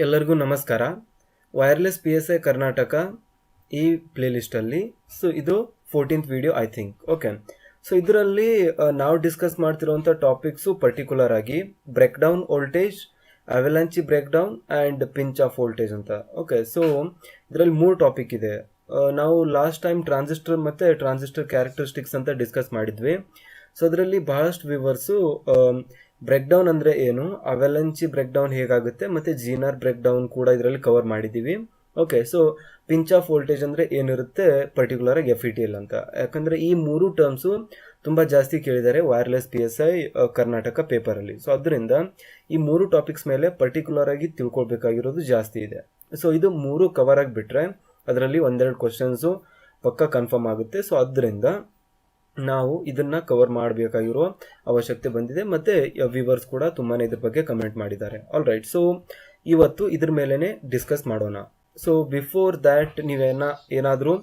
ಎಲ್ಲರಿಗೂ ನಮಸ್ಕಾರ. Wireless PSI Karnataka ಈ ಪ್ಲೇಲಿಸ್ಟಲ್ಲಿ ಇದು 14th video I think. Okay, so ಇದರಲ್ಲಿ ನಾವು ಡಿಸ್ಕಸ್ ಮಾಡ್ತಿರೋಂಥ ಟಾಪಿಕ್ಸು ಪರ್ಟಿಕ್ಯುಲರ್ ಆಗಿ break down voltage, avalanche break down and pinch off voltage ಅಂತ. ಓಕೆ, ಸೊ ಇದರಲ್ಲಿ 3 ಟಾಪಿಕ್ ಇದೆ. ನಾವು ಲಾಸ್ಟ್ ಟೈಮ್ ಟ್ರಾನ್ಸಿಸ್ಟರ್ ಮತ್ತು ಟ್ರಾನ್ಸಿಸ್ಟರ್ ಕ್ಯಾರೆಕ್ಟರಿಸ್ಟಿಕ್ಸ್ ಅಂತ ಡಿಸ್ಕಸ್ ಮಾಡಿದ್ವಿ. ಸೊ ಅದರಲ್ಲಿ ಬಹಳಷ್ಟು ವ್ಯೂವರ್ಸು ಬ್ರೇಕ್ ಡೌನ್ ಅಂದರೆ ಏನು, ಅವೆಲಂಚಿ ಬ್ರೇಕ್ ಡೌನ್ ಹೇಗಾಗುತ್ತೆ, ಮತ್ತು ಜೀನರ್ ಬ್ರೇಕ್ ಡೌನ್ ಕೂಡ ಇದರಲ್ಲಿ ಕವರ್ ಮಾಡಿದ್ದೀವಿ. Okay, so pinch off voltage ಅಂದರೆ ಏನಿರುತ್ತೆ ಪರ್ಟಿಕ್ಯುಲರ್ ಆಗಿ FETL ಅಂತ. ಯಾಕಂದರೆ ಈ 3 ಟರ್ಮ್ಸು ತುಂಬ ಜಾಸ್ತಿ ಕೇಳಿದ್ದಾರೆ ವೈರ್ಲೆಸ್ PSI ಕರ್ನಾಟಕ ಪೇಪರಲ್ಲಿ. ಸೊ ಅದರಿಂದ ಈ 3 ಟಾಪಿಕ್ಸ್ ಮೇಲೆ ಪರ್ಟಿಕ್ಯುಲರ್ ಆಗಿ ತಿಳ್ಕೊಳ್ಬೇಕಾಗಿರೋದು ಜಾಸ್ತಿ ಇದೆ. ಸೊ ಇದು 3 ಕವರ್ ಆಗಿಬಿಟ್ರೆ ಅದರಲ್ಲಿ ಒಂದೆರಡು ಕ್ವಶನ್ಸು ಪಕ್ಕ ಕನ್ಫರ್ಮ್ ಆಗುತ್ತೆ. ಸೊ ಅದರಿಂದ ನಾವು ಇದನ್ನು ಕವರ್ ಮಾಡಬೇಕಾಗಿರೋ ಅವಶ್ಯಕತೆ ಬಂದಿದೆ, ಮತ್ತು ವ್ಯೂವರ್ಸ್ ಕೂಡ ತುಂಬಾ ಇದ್ರ ಬಗ್ಗೆ ಕಮೆಂಟ್ ಮಾಡಿದ್ದಾರೆ. ಆಲ್ ರೈಟ್, ಸೊ ಇವತ್ತು ಇದ್ರ ಮೇಲೇ ಡಿಸ್ಕಸ್ ಮಾಡೋಣ. ಸೊ ಬಿಫೋರ್ ದ್ಯಾಟ್ ಏನಾದರೂ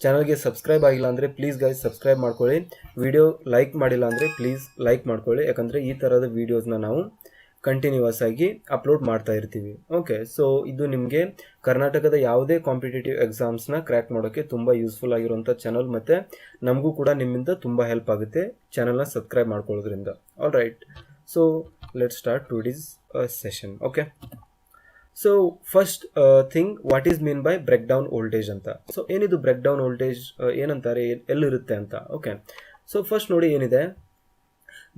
ಚಾನಲ್ಗೆ ಸಬ್ಸ್ಕ್ರೈಬ್ ಆಗಿಲ್ಲ ಅಂದರೆ ಪ್ಲೀಸ್ ಗೈಸ್ ಸಬ್ಸ್ಕ್ರೈಬ್ ಮಾಡ್ಕೊಳ್ಳಿ. ವಿಡಿಯೋ ಲೈಕ್ ಮಾಡಿಲ್ಲ ಅಂದರೆ ಪ್ಲೀಸ್ ಲೈಕ್ ಮಾಡ್ಕೊಳ್ಳಿ, ಯಾಕಂದರೆ ಈ ಥರದ ವೀಡಿಯೋಸ್ನ ನಾವು ಕಂಟಿನ್ಯೂಸ್ ಆಗಿ ಅಪ್ಲೋಡ್ ಮಾಡ್ತಾ ಇರ್ತೀವಿ. ಓಕೆ, ಸೊ ಇದು ನಿಮಗೆ ಕರ್ನಾಟಕದ ಯಾವುದೇ ಕಾಂಪಿಟೇಟಿವ್ ಎಕ್ಸಾಮ್ಸ್ನ ಕ್ರ್ಯಾಕ್ ಮಾಡೋಕ್ಕೆ ತುಂಬ ಯೂಸ್ಫುಲ್ ಆಗಿರುವಂಥ ಚಾನಲ್, ಮತ್ತು ನಮಗೂ ಕೂಡ ನಿಮ್ಮಿಂದ ತುಂಬ ಹೆಲ್ಪ್ ಆಗುತ್ತೆ ಚಾನಲ್ನ ಸಬ್ಸ್ಕ್ರೈಬ್ ಮಾಡ್ಕೊಳ್ಳೋದ್ರಿಂದ. All right, so let start today's session. Okay, so first thing, what is mean by break down voltage ಅಂತ. ಸೊ ಏನಿದು ಬ್ರೇಕ್ ಡೌನ್ ವೋಲ್ಟೇಜ್, ಏನಂತಾರೆ, ಎಲ್ಲಿರುತ್ತೆ ಅಂತ. ಓಕೆ, ಸೊ ಫಸ್ಟ್ ನೋಡಿ ಏನಿದೆ.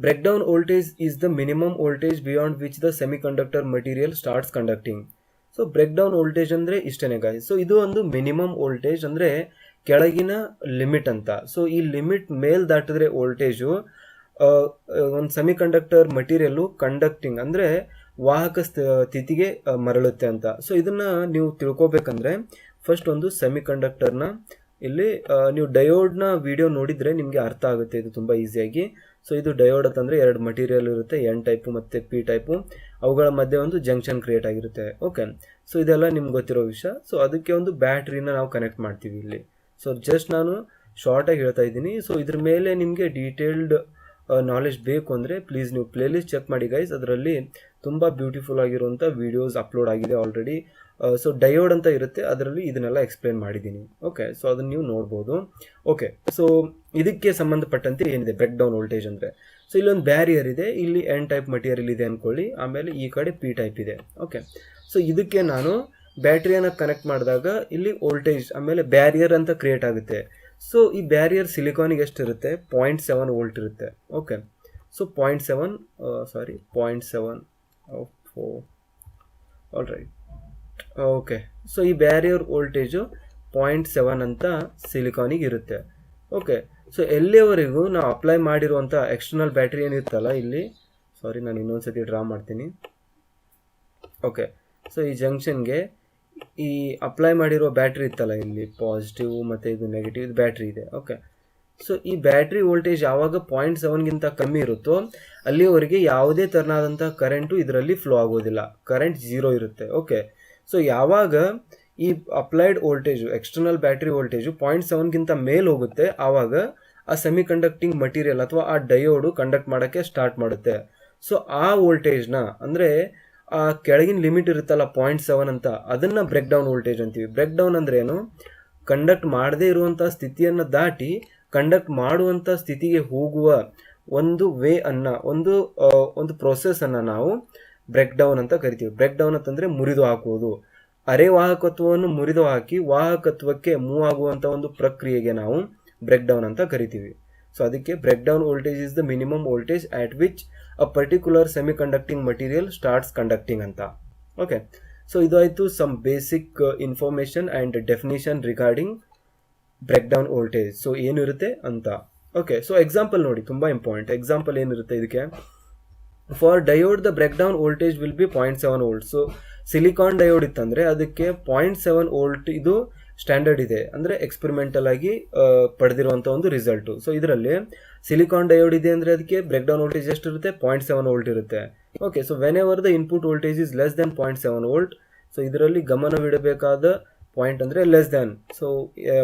Breakdown voltage is the minimum voltage beyond which the semiconductor material starts conducting. So breakdown voltage ಅಂದರೆ ಇಷ್ಟೇ guys. So ಇದು ಒಂದು ಮಿನಿಮಮ್ ವೋಲ್ಟೇಜ್, ಅಂದರೆ ಕೆಳಗಿನ ಲಿಮಿಟ್ ಅಂತ. ಸೊ ಈ ಲಿಮಿಟ್ ಮೇಲ್ ದಾಟಿದ್ರೆ ವೋಲ್ಟೇಜು ಒಂದು ಸೆಮಿಕಂಡಕ್ಟರ್ ಮಟೀರಿಯಲ್ಲು ಕಂಡಕ್ಟಿಂಗ್ ಅಂದರೆ ವಾಹಕ ಸ್ಥಿತಿಗೆ ಮರಳುತ್ತೆ ಅಂತ. ಸೊ ಇದನ್ನು ನೀವು ತಿಳ್ಕೊಬೇಕಂದ್ರೆ ಫಸ್ಟ್ ಒಂದು ಸೆಮಿಕಂಡಕ್ಟರ್ನ ಇಲ್ಲಿ ನೀವು ಡಯೋಡ್ನ ವಿಡಿಯೋ ನೋಡಿದರೆ ನಿಮಗೆ ಅರ್ಥ ಆಗುತ್ತೆ, ಇದು ತುಂಬ ಈಸಿಯಾಗಿ. ಸೊ ಇದು ಡಯೋಡ್ ಅಂತಂದರೆ 2 ಮಟೀರಿಯಲ್ ಇರುತ್ತೆ, N ಟೈಪು ಮತ್ತು P ಟೈಪು. ಅವುಗಳ ಮಧ್ಯೆ ಒಂದು ಜಂಕ್ಷನ್ ಕ್ರಿಯೇಟ್ ಆಗಿರುತ್ತೆ. ಓಕೆ, ಸೊ ಇದೆಲ್ಲ ನಿಮ್ಗೆ ಗೊತ್ತಿರೋ ವಿಷಯ. ಸೊ ಅದಕ್ಕೆ ಒಂದು ಬ್ಯಾಟ್ರಿನ ನಾವು ಕನೆಕ್ಟ್ ಮಾಡ್ತೀವಿ ಇಲ್ಲಿ. ಸೊ ಜಸ್ಟ್ ನಾನು ಶಾರ್ಟಾಗಿ ಹೇಳ್ತಾ ಇದ್ದೀನಿ. ಸೊ ಇದ್ರ ಮೇಲೆ ನಿಮಗೆ ಡೀಟೇಲ್ಡ್ ನಾಲೆಜ್ ಬೇಕು ಅಂದರೆ ಪ್ಲೀಸ್ ನೀವು ಪ್ಲೇಲಿಸ್ಟ್ ಚೆಕ್ ಮಾಡಿ ಗೈಸ್. ಅದರಲ್ಲಿ ತುಂಬ ಬ್ಯೂಟಿಫುಲ್ ಆಗಿರುವಂಥ ವೀಡಿಯೋಸ್ ಅಪ್ಲೋಡ್ ಆಗಿದೆ ಆಲ್ರೆಡಿ. ಸೊ ಡಯೋಡ್ ಅಂತ ಇರುತ್ತೆ, ಅದರಲ್ಲಿ ಇದನ್ನೆಲ್ಲ ಎಕ್ಸ್ಪ್ಲೇನ್ ಮಾಡಿದ್ದೀನಿ. ಓಕೆ, ಸೊ ಅದನ್ನು ನೀವು ನೋಡ್ಬೋದು. ಓಕೆ, ಸೊ ಇದಕ್ಕೆ ಸಂಬಂಧಪಟ್ಟಂತೆ ಏನಿದೆ ಬ್ರೇಕ್ ಡೌನ್ ವೋಲ್ಟೇಜ್ ಅಂದರೆ. ಸೊ ಇಲ್ಲೊಂದು ಬ್ಯಾರಿಯರ್ ಇದೆ, ಇಲ್ಲಿ N ಟೈಪ್ ಮಟೀರಿಯಲ್ ಇದೆ ಅಂದ್ಕೊಳ್ಳಿ, ಆಮೇಲೆ ಈ ಕಡೆ P ಟೈಪ್ ಇದೆ. ಓಕೆ, ಸೊ ಇದಕ್ಕೆ ನಾನು ಬ್ಯಾಟ್ರಿಯನ್ನು ಕನೆಕ್ಟ್ ಮಾಡಿದಾಗ ಇಲ್ಲಿ ವೋಲ್ಟೇಜ್ ಆಮೇಲೆ ಬ್ಯಾರಿಯರ್ ಅಂತ ಕ್ರಿಯೇಟ್ ಆಗುತ್ತೆ. ಸೊ ಈ ಬ್ಯಾರಿಯರ್ ಸಿಲಿಕಾನಿಗೆ ಎಷ್ಟಿರುತ್ತೆ, 0.7 ವೋಲ್ಟ್ ಇರುತ್ತೆ. Okay, so 0.7 all right. Okay, so ಈ ಬ್ಯಾರಿಯರ್ ವೋಲ್ಟೇಜು 0.7 ಅಂತ ಸಿಲಿಕಾನಿಗೆ ಇರುತ್ತೆ. ಓಕೆ, ಸೊ ಎಲ್ಲಿಯವರೆಗೂ ನಾವು ಅಪ್ಲೈ ಮಾಡಿರುವಂಥ ಎಕ್ಸ್ಟರ್ನಲ್ ಬ್ಯಾಟ್ರಿ ಏನಿರುತ್ತಲ್ಲ ಇಲ್ಲಿ, ಸಾರಿ ನಾನು ಇನ್ನೊಂದ್ಸತಿ ಡ್ರಾ ಮಾಡ್ತೀನಿ. ಓಕೆ, ಸೊ ಈ ಜಂಕ್ಷನ್ಗೆ ಈ ಅಪ್ಲೈ ಮಾಡಿರೋ ಬ್ಯಾಟ್ರಿ ಇತ್ತಲ್ಲ, ಇಲ್ಲಿ ಪಾಸಿಟಿವ್ ಮತ್ತು ಇದು ನೆಗೆಟಿವ್, ಇದು ಬ್ಯಾಟ್ರಿ ಇದೆ. ಓಕೆ, ಸೊ ಈ ಬ್ಯಾಟ್ರಿ ವೋಲ್ಟೇಜ್ ಯಾವಾಗ 0.7ಗಿಂತ ಕಮ್ಮಿ ಇರುತ್ತೋ ಅಲ್ಲಿಯವರೆಗೆ ಯಾವುದೇ ಥರನಾದಂಥ ಕರೆಂಟು ಇದರಲ್ಲಿ ಫ್ಲೋ ಆಗೋದಿಲ್ಲ, ಕರೆಂಟ್ 0 ಇರುತ್ತೆ. ಓಕೆ, ಸೊ ಯಾವಾಗ ಈ applied voltage external battery voltage 0.7ಗಿಂತ ಮೇಲೆ ಹೋಗುತ್ತೆ, ಆವಾಗ ಆ ಸೆಮಿ ಕಂಡಕ್ಟಿಂಗ್ ಮಟೀರಿಯಲ್ ಅಥವಾ ಆ ಡಯೋಡು ಕಂಡಕ್ಟ್ ಮಾಡೋಕ್ಕೆ ಸ್ಟಾರ್ಟ್ ಮಾಡುತ್ತೆ. ಸೊ ಆ ವೋಲ್ಟೇಜ್ನ ಅಂದರೆ ಆ ಕೆಳಗಿನ ಲಿಮಿಟ್ ಇರುತ್ತಲ್ಲ 0.7 ಅಂತ, ಅದನ್ನು ಬ್ರೇಕ್ ಡೌನ್ ವೋಲ್ಟೇಜ್ ಅಂತೀವಿ. ಬ್ರೇಕ್ ಡೌನ್ ಅಂದರೆ ಏನು, ಕಂಡಕ್ಟ್ ಮಾಡದೇ ಇರುವಂಥ ಸ್ಥಿತಿಯನ್ನು ದಾಟಿ ಕಂಡಕ್ಟ್ ಮಾಡುವಂಥ ಸ್ಥಿತಿಗೆ ಹೋಗುವ ಒಂದು ವೇ ಅನ್ನು, ಒಂದು ಪ್ರೊಸೆಸನ್ನು ನಾವು ಬ್ರೇಕ್ ಡೌನ್ ಅಂತ ಕರಿತೀವಿ. ಬ್ರೇಕ್ ಡೌನ್ ಅಂತಂದರೆ ಮುರಿದು ಹಾಕುವುದು, ಅರೆ ವಾಹಕತ್ವವನ್ನು ಮುರಿದು ಹಾಕಿ ವಾಹಕತ್ವಕ್ಕೆ ಮೂವ್ ಆಗುವಂಥ ಒಂದು ಪ್ರಕ್ರಿಯೆಗೆ ನಾವು ಬ್ರೇಕ್ ಡೌನ್ ಅಂತ ಕರಿತೀವಿ. ಸೊ ಅದಕ್ಕೆ break down voltage is the minimum voltage at which a particular semi conducting material starts conducting ಅಂತ. ಓಕೆ, ಸೊ ಇದಾಯಿತು some basic information and definition regarding break down voltage. So ಏನಿರುತ್ತೆ ಅಂತ. Okay, so example ನೋಡಿ, ತುಂಬ important. Example ಏನಿರುತ್ತೆ ಇದಕ್ಕೆ, for diode the break down voltage will be 0.7 volt. So silicon diode ಇತ್ತಂದರೆ ಅದಕ್ಕೆ 0.7 ವೋಲ್ಟ್ ಇದು ಸ್ಟ್ಯಾಂಡರ್ಡ್ ಇದೆ, ಅಂದರೆ ಎಕ್ಸ್ಪೆರಿಮೆಂಟಲ್ ಆಗಿ ಪಡೆದಿರುವಂಥ ಒಂದು ರಿಸಲ್ಟು. ಸೊ ಇದರಲ್ಲಿ ಸಿಲಿಕಾನ್ ಡಯೋಡ್ ಇದೆ ಅಂದರೆ ಅದಕ್ಕೆ ಬ್ರೇಕ್ ಡೌನ್ ವೋಲ್ಟೇಜ್ ಎಷ್ಟಿರುತ್ತೆ, 0.7 ವೋಲ್ಟ್ ಇರುತ್ತೆ. Okay, so whenever the input voltage is less than 0.7 volt. So ಇದರಲ್ಲಿ ಗಮನವಿಡಬೇಕಾದ ಪಾಯಿಂಟ್ ಅಂದರೆ ಲೆಸ್ ದ್ಯಾನ್. ಸೊ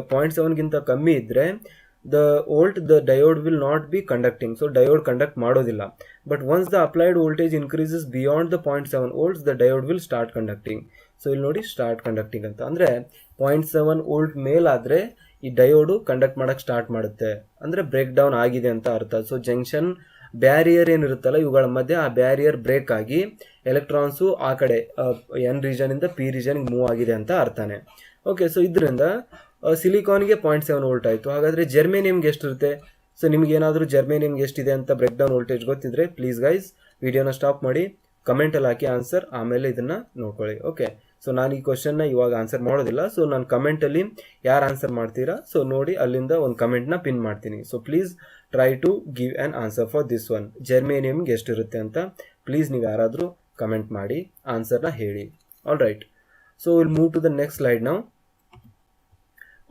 0.7ಗಿಂತ ಕಮ್ಮಿ ಇದ್ದರೆ the volt the diode will not be conducting. So diode conduct ಮಾಡೋದಿಲ್ಲ. But once the applied voltage increases beyond the 0.7 volts the diode will start conducting. So ಇಲ್ಲಿ ನೋಡಿ start conducting ಅಂತ ಅಂದರೆ 0.7 volt ಮೇಲಾದರೆ ಈ diode conduct ಮಾಡೋಕ್ಕೆ start ಮಾಡುತ್ತೆ, ಅಂದರೆ break down ಆಗಿದೆ ಅಂತ ಅರ್ಥ. ಸೊ ಜಂಕ್ಷನ್ ಬ್ಯಾರಿಯರ್ ಏನಿರುತ್ತಲ್ಲ ಇವುಗಳ ಮಧ್ಯೆ ಆ ಬ್ಯಾರಿಯರ್ ಬ್ರೇಕ್ ಆಗಿ ಎಲೆಕ್ಟ್ರಾನ್ಸು ಆ ಕಡೆ ಎನ್ ರೀಜನಿಂದ ಪಿ ರೀಜನ್ಗೆ ಮೂವ್ ಆಗಿದೆ ಅಂತ ಅರ್ಥನೇ. ಓಕೆ, ಸೊ ಇದರಿಂದ ಸಿಲಿಕಾನ್ಗೆ 0.7 ವೋಲ್ಟ್ ಆಯಿತು. ಹಾಗಾದರೆ ಜರ್ಮೇನಿಯಮ್ಗೆ ಎಷ್ಟಿರುತ್ತೆ? ಸೊ ನಿಮಗೇನಾದರೂ ಜರ್ಮೇನಿಯಮ್ಗೆ ಎಷ್ಟಿದೆ ಅಂತ ಬ್ರೇಕ್ ಡೌನ್ ವೋಲ್ಟೇಜ್ ಗೊತ್ತಿದ್ರೆ ಪ್ಲೀಸ್ ಗೈಸ್ ವಿಡಿಯೋನ ಸ್ಟಾಪ್ ಮಾಡಿ ಕಮೆಂಟಲ್ಲಿ ಹಾಕಿ ಆನ್ಸರ್, ಆಮೇಲೆ ಇದನ್ನು ನೋಡ್ಕೊಳ್ಳಿ. ಓಕೆ, ಸೊ ನಾನು ಈ ಕ್ವಶನ್ನ ಇವಾಗ ಆನ್ಸರ್ ಮಾಡೋದಿಲ್ಲ. ಸೊ ನಾನು ಕಮೆಂಟಲ್ಲಿ ಯಾರು ಆನ್ಸರ್ ಮಾಡ್ತೀರಾ ಸೊ ನೋಡಿ ಅಲ್ಲಿಂದ ಒಂದು ಕಮೆಂಟ್ನ ಪಿನ್ ಮಾಡ್ತೀನಿ. So please try to give an answer for this one. ಜರ್ಮೇನಿಯಮ್ಗೆ ಎಷ್ಟಿರುತ್ತೆ ಅಂತ ಪ್ಲೀಸ್ ನೀವು ಯಾರಾದರೂ ಕಮೆಂಟ್ ಮಾಡಿ ಆನ್ಸರ್ನ ಹೇಳಿ. All right, so will move to the next slide ನಾವು.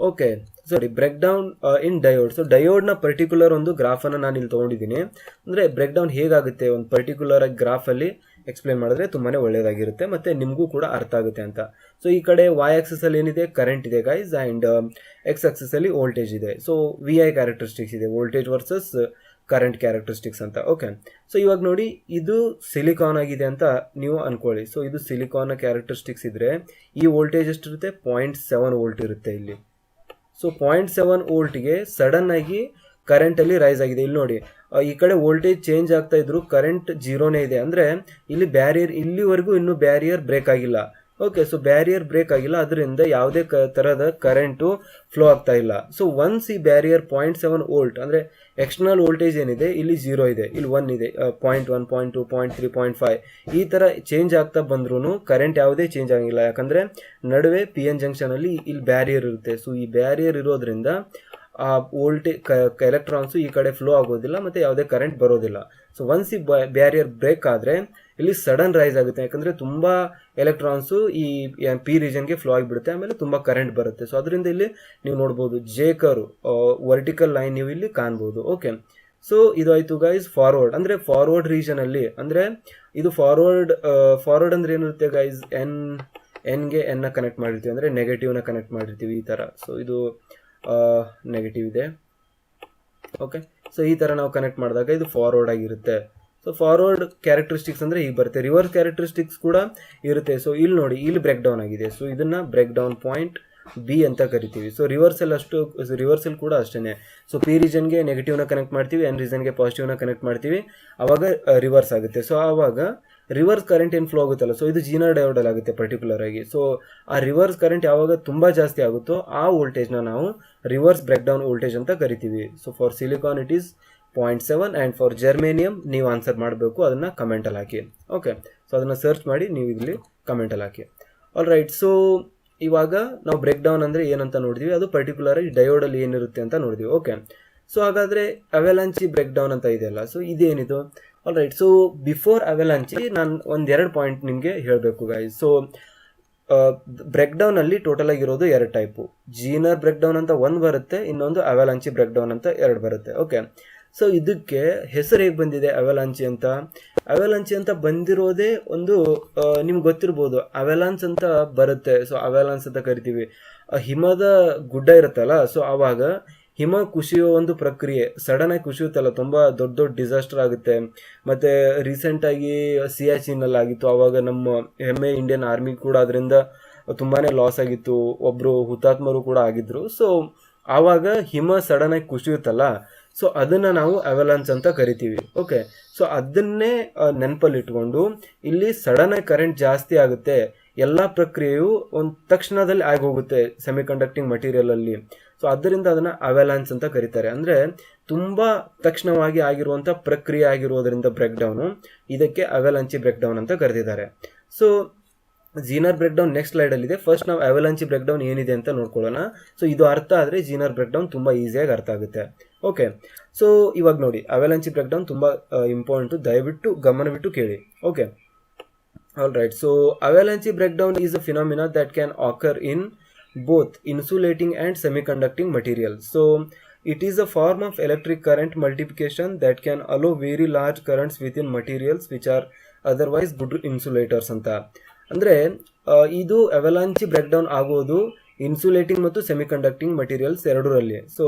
Okay, sorry, break down in diode. So ಡಯೋಡ್ನ ಪರ್ಟಿಕ್ಯುಲರ್ ಒಂದು ಗ್ರಾಫನ್ನು ನಾನು ಇಲ್ಲಿ ತೊಗೊಂಡಿದ್ದೀನಿ. ಅಂದರೆ ಬ್ರೇಕ್ ಡೌನ್ ಹೇಗಾಗುತ್ತೆ ಒಂದು ಪರ್ಟಿಕ್ಯುಲರ್ ಗ್ರಾಫಲ್ಲಿ ಎಕ್ಸ್ಪ್ಲೇನ್ ಮಾಡಿದ್ರೆ ತುಂಬಾ ಒಳ್ಳೆಯದಾಗಿರುತ್ತೆ ಮತ್ತು ನಿಮಗೂ ಕೂಡ ಅರ್ಥ ಆಗುತ್ತೆ ಅಂತ. ಸೊ ಈ ಕಡೆ ವೈ ಆಕ್ಸಿಸಲ್ಲಿ ಏನಿದೆ ಕರೆಂಟ್ ಇದೆ ಗೈಸ್, ಆ್ಯಂಡ್ ಎಕ್ಸ್ ಆಕ್ಸಿಸಲ್ಲಿ ವೋಲ್ಟೇಜ್ ಇದೆ. ಸೊ ವಿ ಐ ಕ್ಯಾರೆಕ್ಟರಿಸ್ಟಿಕ್ಸ್ ಇದೆ, ವೋಲ್ಟೇಜ್ ವರ್ಸಸ್ ಕರೆಂಟ್ ಕ್ಯಾರೆಕ್ಟರಿಸ್ಟಿಕ್ಸ್ ಅಂತ. ಓಕೆ, ಸೊ ಇವಾಗ ನೋಡಿ ಇದು ಸಿಲಿಕಾನ್ ಆಗಿದೆ ಅಂತ ನೀವು ಅಂದ್ಕೊಳ್ಳಿ. ಸೊ ಇದು ಸಿಲಿಕಾನ್ನ ಕ್ಯಾರೆಕ್ಟರಿಸ್ಟಿಕ್ಸ್ ಇದ್ದರೆ ಈ ವೋಲ್ಟೇಜ್ ಎಷ್ಟಿರುತ್ತೆ? 0.7 ವೋಲ್ಟ್ ಇರುತ್ತೆ ಇಲ್ಲಿ. ಸೊ 0.7 ವೋಲ್ಟ್ಗೆ ಸಡನ್ನಾಗಿ ಕರೆಂಟಲ್ಲಿ ರೈಸ್ ಆಗಿದೆ. ಇಲ್ಲಿ ನೋಡಿ ಈ ಕಡೆ ವೋಲ್ಟೇಜ್ ಚೇಂಜ್ ಆಗ್ತಾ ಇದ್ರು, ಕರೆಂಟ್ ಜೀರೋನೇ ಇದೆ. ಅಂದರೆ ಇಲ್ಲಿ ಬ್ಯಾರಿಯರ್ ಇಲ್ಲಿವರೆಗೂ ಇನ್ನೂ ಬ್ಯಾರಿಯರ್ ಬ್ರೇಕ್ ಆಗಿಲ್ಲ. ಓಕೆ, ಸೊ ಬ್ಯಾರಿಯರ್ ಬ್ರೇಕ್ ಆಗಿಲ್ಲ, ಅದರಿಂದ ಯಾವುದೇ ಥರದ ಕರೆಂಟು ಫ್ಲೋ ಆಗ್ತಾ ಇಲ್ಲ. ಸೊ ಒನ್ಸ್ ಈ ಬ್ಯಾರಿಯರ್ 0.7 ವೋಲ್ಟ್ ಅಂದರೆ ಎಕ್ಸ್ಟರ್ನಲ್ ವೋಲ್ಟೇಜ್ ಏನಿದೆ ಇಲ್ಲಿ 0 ಇದೆ, ಇಲ್ಲಿ 1 ಇದೆ, 0.1, 0.2, 0.3, 0.5 ಈ ಥರ ಚೇಂಜ್ ಆಗ್ತಾ ಬಂದ್ರೂ ಕರೆಂಟ್ ಯಾವುದೇ ಚೇಂಜ್ ಆಗಿಲ್ಲ. ಯಾಕಂದರೆ ನಡುವೆ ಪಿ ಎನ್ ಜಂಕ್ಷನಲ್ಲಿ ಇಲ್ಲಿ ಬ್ಯಾರಿಯರ್ ಇರುತ್ತೆ. ಸೊ ಈ ಬ್ಯಾರಿಯರ್ ಇರೋದ್ರಿಂದ ಆ ಎಲೆಕ್ಟ್ರಾನ್ಸು ಈ ಕಡೆ ಫ್ಲೋ ಆಗೋದಿಲ್ಲ ಮತ್ತು ಯಾವುದೇ ಕರೆಂಟ್ ಬರೋದಿಲ್ಲ. ಸೊ ಒನ್ಸ್ ಈ ಬ್ಯಾರಿಯರ್ ಬ್ರೇಕ್ ಆದರೆ ಇಲ್ಲಿ ಸಡನ್ ರೈಸ್ ಆಗುತ್ತೆ, ಯಾಕಂದರೆ ತುಂಬ ಎಲೆಕ್ಟ್ರಾನ್ಸು ಈ ಪಿ ರೀಜನ್ಗೆ ಫ್ಲೋ ಆಗಿಬಿಡುತ್ತೆ, ಆಮೇಲೆ ತುಂಬ ಕರೆಂಟ್ ಬರುತ್ತೆ. ಸೊ ಅದರಿಂದ ಇಲ್ಲಿ ನೀವು ನೋಡ್ಬೋದು ಜೇಕರು ವರ್ಟಿಕಲ್ ಲೈನ್ ನೀವು ಇಲ್ಲಿ ಕಾಣ್ಬೋದು. ಓಕೆ, ಸೊ ಇದು ಆಯಿತು ಗೈಸ್ ಫಾರ್ವರ್ಡ್. ಅಂದರೆ ಫಾರ್ವರ್ಡ್ ರೀಜನಲ್ಲಿ ಅಂದರೆ ಇದು ಫಾರ್ವರ್ಡ್ ಅಂದರೆ ಏನಿರುತ್ತೆ ಗೈಸ್, ಎನ್ಗೆ ಎನ್ನ ಕನೆಕ್ಟ್ ಮಾಡಿರ್ತೀವಿ, ಅಂದರೆ ನೆಗೆಟಿವ್ನ ಕನೆಕ್ಟ್ ಮಾಡಿರ್ತೀವಿ ಈ ಥರ. ಸೊ ಇದು ನೆಗೆಟಿವ್ ಇದೆ. ಓಕೆ, ಸೊ ಈ ಥರ ನಾವು ಕನೆಕ್ಟ್ ಮಾಡಿದಾಗ ಇದು ಫಾರ್ವರ್ಡ್ ಆಗಿರುತ್ತೆ. ಸೊ ಫಾರ್ವರ್ಡ್ ಕ್ಯಾರೆಕ್ಟರಿಸ್ಟಿಕ್ಸ್ ಅಂದರೆ ಈಗ ಬರುತ್ತೆ. ರಿವರ್ಸ್ ಕ್ಯಾರೆಕ್ಟರಿಸ್ಟಿಕ್ಸ್ ಕೂಡ ಇರುತ್ತೆ. ಸೊ ಇಲ್ಲಿ ನೋಡಿ ಇಲ್ಲಿ ಬ್ರೇಕ್ ಡೌನ್ ಆಗಿದೆ. ಸೊ ಇದನ್ನು ಬ್ರೇಕ್ ಡೌನ್ ಪಾಯಿಂಟ್ ಬಿ ಅಂತ ಕರಿತೀವಿ. ಸೊ ರಿವರ್ಸಲ್ ಕೂಡ ಅಷ್ಟೇ. ಸೊ ಪಿ ರೀಜನ್ಗೆ ನೆಗೆಟಿವ್ನ ಕನೆಕ್ಟ್ ಮಾಡ್ತೀವಿ, ಎನ್ ರೀಜನ್ಗೆ ಪಾಸಿಟಿವ್ನ ಕನೆಕ್ಟ್ ಮಾಡ್ತೀವಿ, ಆವಾಗ ರಿವರ್ಸ್ ಆಗುತ್ತೆ. ಸೊ ಆವಾಗ ರಿವರ್ಸ್ ಕರೆಂಟ್ ಏನು ಫ್ಲೋ ಆಗುತ್ತಲ್ಲ, ಸೊ ಇದು ಜೀನರ್ ಡಯೋಡಲ್ಲಿ ಆಗುತ್ತೆ ಪರ್ಟಿಕ್ಯುಲರ್ ಆಗಿ. ಸೊ ಆ ರಿವರ್ಸ್ ಕರೆಂಟ್ ಯಾವಾಗ ತುಂಬ ಜಾಸ್ತಿ ಆಗುತ್ತೋ ಆ ವೋಲ್ಟೇಜ್ನ ನಾವು ರಿವರ್ಸ್ ಬ್ರೇಕ್ ಡೌನ್ ವೋಲ್ಟೇಜ್ ಅಂತ ಕರಿತೀವಿ. So for silicon it is 0.7 and for germanium ನೀವು ಆನ್ಸರ್ ಮಾಡಬೇಕು, ಅದನ್ನು ಕಮೆಂಟಲ್ಲಿ ಹಾಕಿ. ಓಕೆ, ಸೊ ಅದನ್ನು ಸರ್ಚ್ ಮಾಡಿ ನೀವು ಇಲ್ಲಿ ಕಮೆಂಟಲ್ಲಿ ಹಾಕಿ. ಆಲ್ ರೈಟ್, ಸೊ ಇವಾಗ ನಾವು ಬ್ರೇಕ್ ಡೌನ್ ಅಂದರೆ ಏನಂತ ನೋಡಿದ್ವಿ, ಅದು ಪರ್ಟಿಕ್ಯುಲರ್ ಆಗಿ ಡಯೋಡಲ್ಲಿ ಏನಿರುತ್ತೆ ಅಂತ ನೋಡಿದ್ವಿ. ಓಕೆ, ಸೊ ಹಾಗಾದರೆ ಅವೆಲಾಂಚಿ ಬ್ರೇಕ್ ಡೌನ್ ಅಂತ ಇದೆಯಲ್ಲ, ಸೊ ಇದೇನಿದು? ಆಲ್ ರೈಟ್, ಸೊ ಬಿಫೋರ್ ಅವೆಲಾಂಚಿ ನಾನು ಒಂದೆರಡು ಪಾಯಿಂಟ್ ನಿಮಗೆ ಹೇಳಬೇಕು ಗೈಸ್. ಸೊ ಬ್ರೇಕ್ ಡೌನಲ್ಲಿ ಟೋಟಲ್ ಆಗಿರೋದು 2 ಟೈಪು. ಜೀನರ್ ಬ್ರೇಕ್ ಡೌನ್ ಅಂತ ಒಂದು ಬರುತ್ತೆ, ಇನ್ನೊಂದು ಅವೆಲಾಂಚಿ ಬ್ರೇಕ್ ಡೌನ್ ಅಂತ 2 ಬರುತ್ತೆ. ಓಕೆ, ಸೊ ಇದಕ್ಕೆ ಹೆಸರು ಹೇಗೆ ಬಂದಿದೆ ಅವೆಲಾಂಚಿ ಅಂತ? ಅವೆಲಾಂಚಿ ಅಂತ ಬಂದಿರೋದೇ ಒಂದು ನಿಮ್ಗೆ ಗೊತ್ತಿರ್ಬೋದು, ಅವೆಲಾನ್ಸ್ ಅಂತ ಬರುತ್ತೆ. ಸೊ ಅವೆಲಾನ್ಸ್ ಅಂತ ಕರಿತೀವಿ. ಹಿಮದ ಗುಡ್ಡ ಇರುತ್ತಲ್ಲ, ಸೊ ಆವಾಗ ಹಿಮ ಕುಸಿಯೋ ಒಂದು ಪ್ರಕ್ರಿಯೆ ಸಡನ್ನಾಗಿ ಕುಸಿಯುತ್ತಲ್ಲ, ತುಂಬ ದೊಡ್ಡ ಡಿಸಾಸ್ಟರ್ ಆಗುತ್ತೆ. ಮತ್ತು ರೀಸೆಂಟಾಗಿ ಸಿಯಾಚಿನಲ್ಲಿ ಆಗಿತ್ತು, ಆವಾಗ ನಮ್ಮ ಹೆಮ್ಮೆ ಇಂಡಿಯನ್ ಆರ್ಮಿ ಕೂಡ ಅದರಿಂದ ತುಂಬಾ ಲಾಸ್ ಆಗಿತ್ತು, ಒಬ್ಬರು ಹುತಾತ್ಮರು ಕೂಡ ಆಗಿದ್ದರು. ಸೊ ಆವಾಗ ಹಿಮ ಸಡನ್ನಾಗಿ ಕುಸಿಯುತ್ತಲ್ಲ, ಸೊ ಅದನ್ನು ನಾವು ಅವೆಲಾನ್ಸ್ ಅಂತ ಕರಿತೀವಿ. ಓಕೆ, ಸೊ ಅದನ್ನೇ ನೆನಪಲ್ಲಿಟ್ಕೊಂಡು ಇಲ್ಲಿ ಸಡನ್ನಾಗಿ ಕರೆಂಟ್ ಜಾಸ್ತಿ ಆಗುತ್ತೆ, ಎಲ್ಲ ಪ್ರಕ್ರಿಯೆಯು ಒಂದು ತಕ್ಷಣದಲ್ಲಿ ಆಗೋಗುತ್ತೆ ಸೆಮಿಕಂಡಕ್ಟಿಂಗ್ ಮಟೀರಿಯಲಲ್ಲಿ. ಸೊ ಅದರಿಂದ ಅದನ್ನು ಅವೆಲಾನ್ಸ್ ಅಂತ ಕರೀತಾರೆ. ಅಂದರೆ ತುಂಬ ತಕ್ಷಣವಾಗಿ ಆಗಿರುವಂಥ ಪ್ರಕ್ರಿಯೆ ಆಗಿರೋದರಿಂದ ಬ್ರೇಕ್ ಡೌನು, ಇದಕ್ಕೆ ಅವೆಲಾಂಚಿ ಬ್ರೇಕ್ ಡೌನ್ ಅಂತ ಕರೆದಿದ್ದಾರೆ. So Zener break down next ಸ್ಲೈಡಲ್ಲಿದೆ. ಫಸ್ಟ್ ನಾವು ಅವೆಲಾಂಚಿ ಬ್ರೇಕ್ ಡೌನ್ ಏನಿದೆ ಅಂತ ನೋಡ್ಕೊಳ್ಳೋಣ. ಸೊ ಇದು ಅರ್ಥ ಆದರೆ ಜೀನರ್ ಬ್ರೇಕ್ ಡೌನ್ ತುಂಬ ಈಸಿಯಾಗಿ ಅರ್ಥ ಆಗುತ್ತೆ. ಓಕೆ, ಸೊ ಇವಾಗ ನೋಡಿ ಅವೆಲಾಂಚಿ ಬ್ರೇಕ್ ಡೌನ್ ತುಂಬ ಇಂಪಾರ್ಟೆಂಟು, ದಯವಿಟ್ಟು ಗಮನವಿಟ್ಟು ಕೇಳಿ. Okay, all right, so avalanche break down is a phenomena that can occur in both insulating and semiconducting materials. So it is a form of electric current multiplication that can allow very large currents within materials which are otherwise good insulators ಅಂತ. ಅಂದರೆ ಇದು ಅವೆಲಾಂಚಿ break down ಆಗೋದು insulating ಮತ್ತು ಸೆಮಿಕಂಡಕ್ಟಿಂಗ್ materials ಎರಡರಲ್ಲಿ. So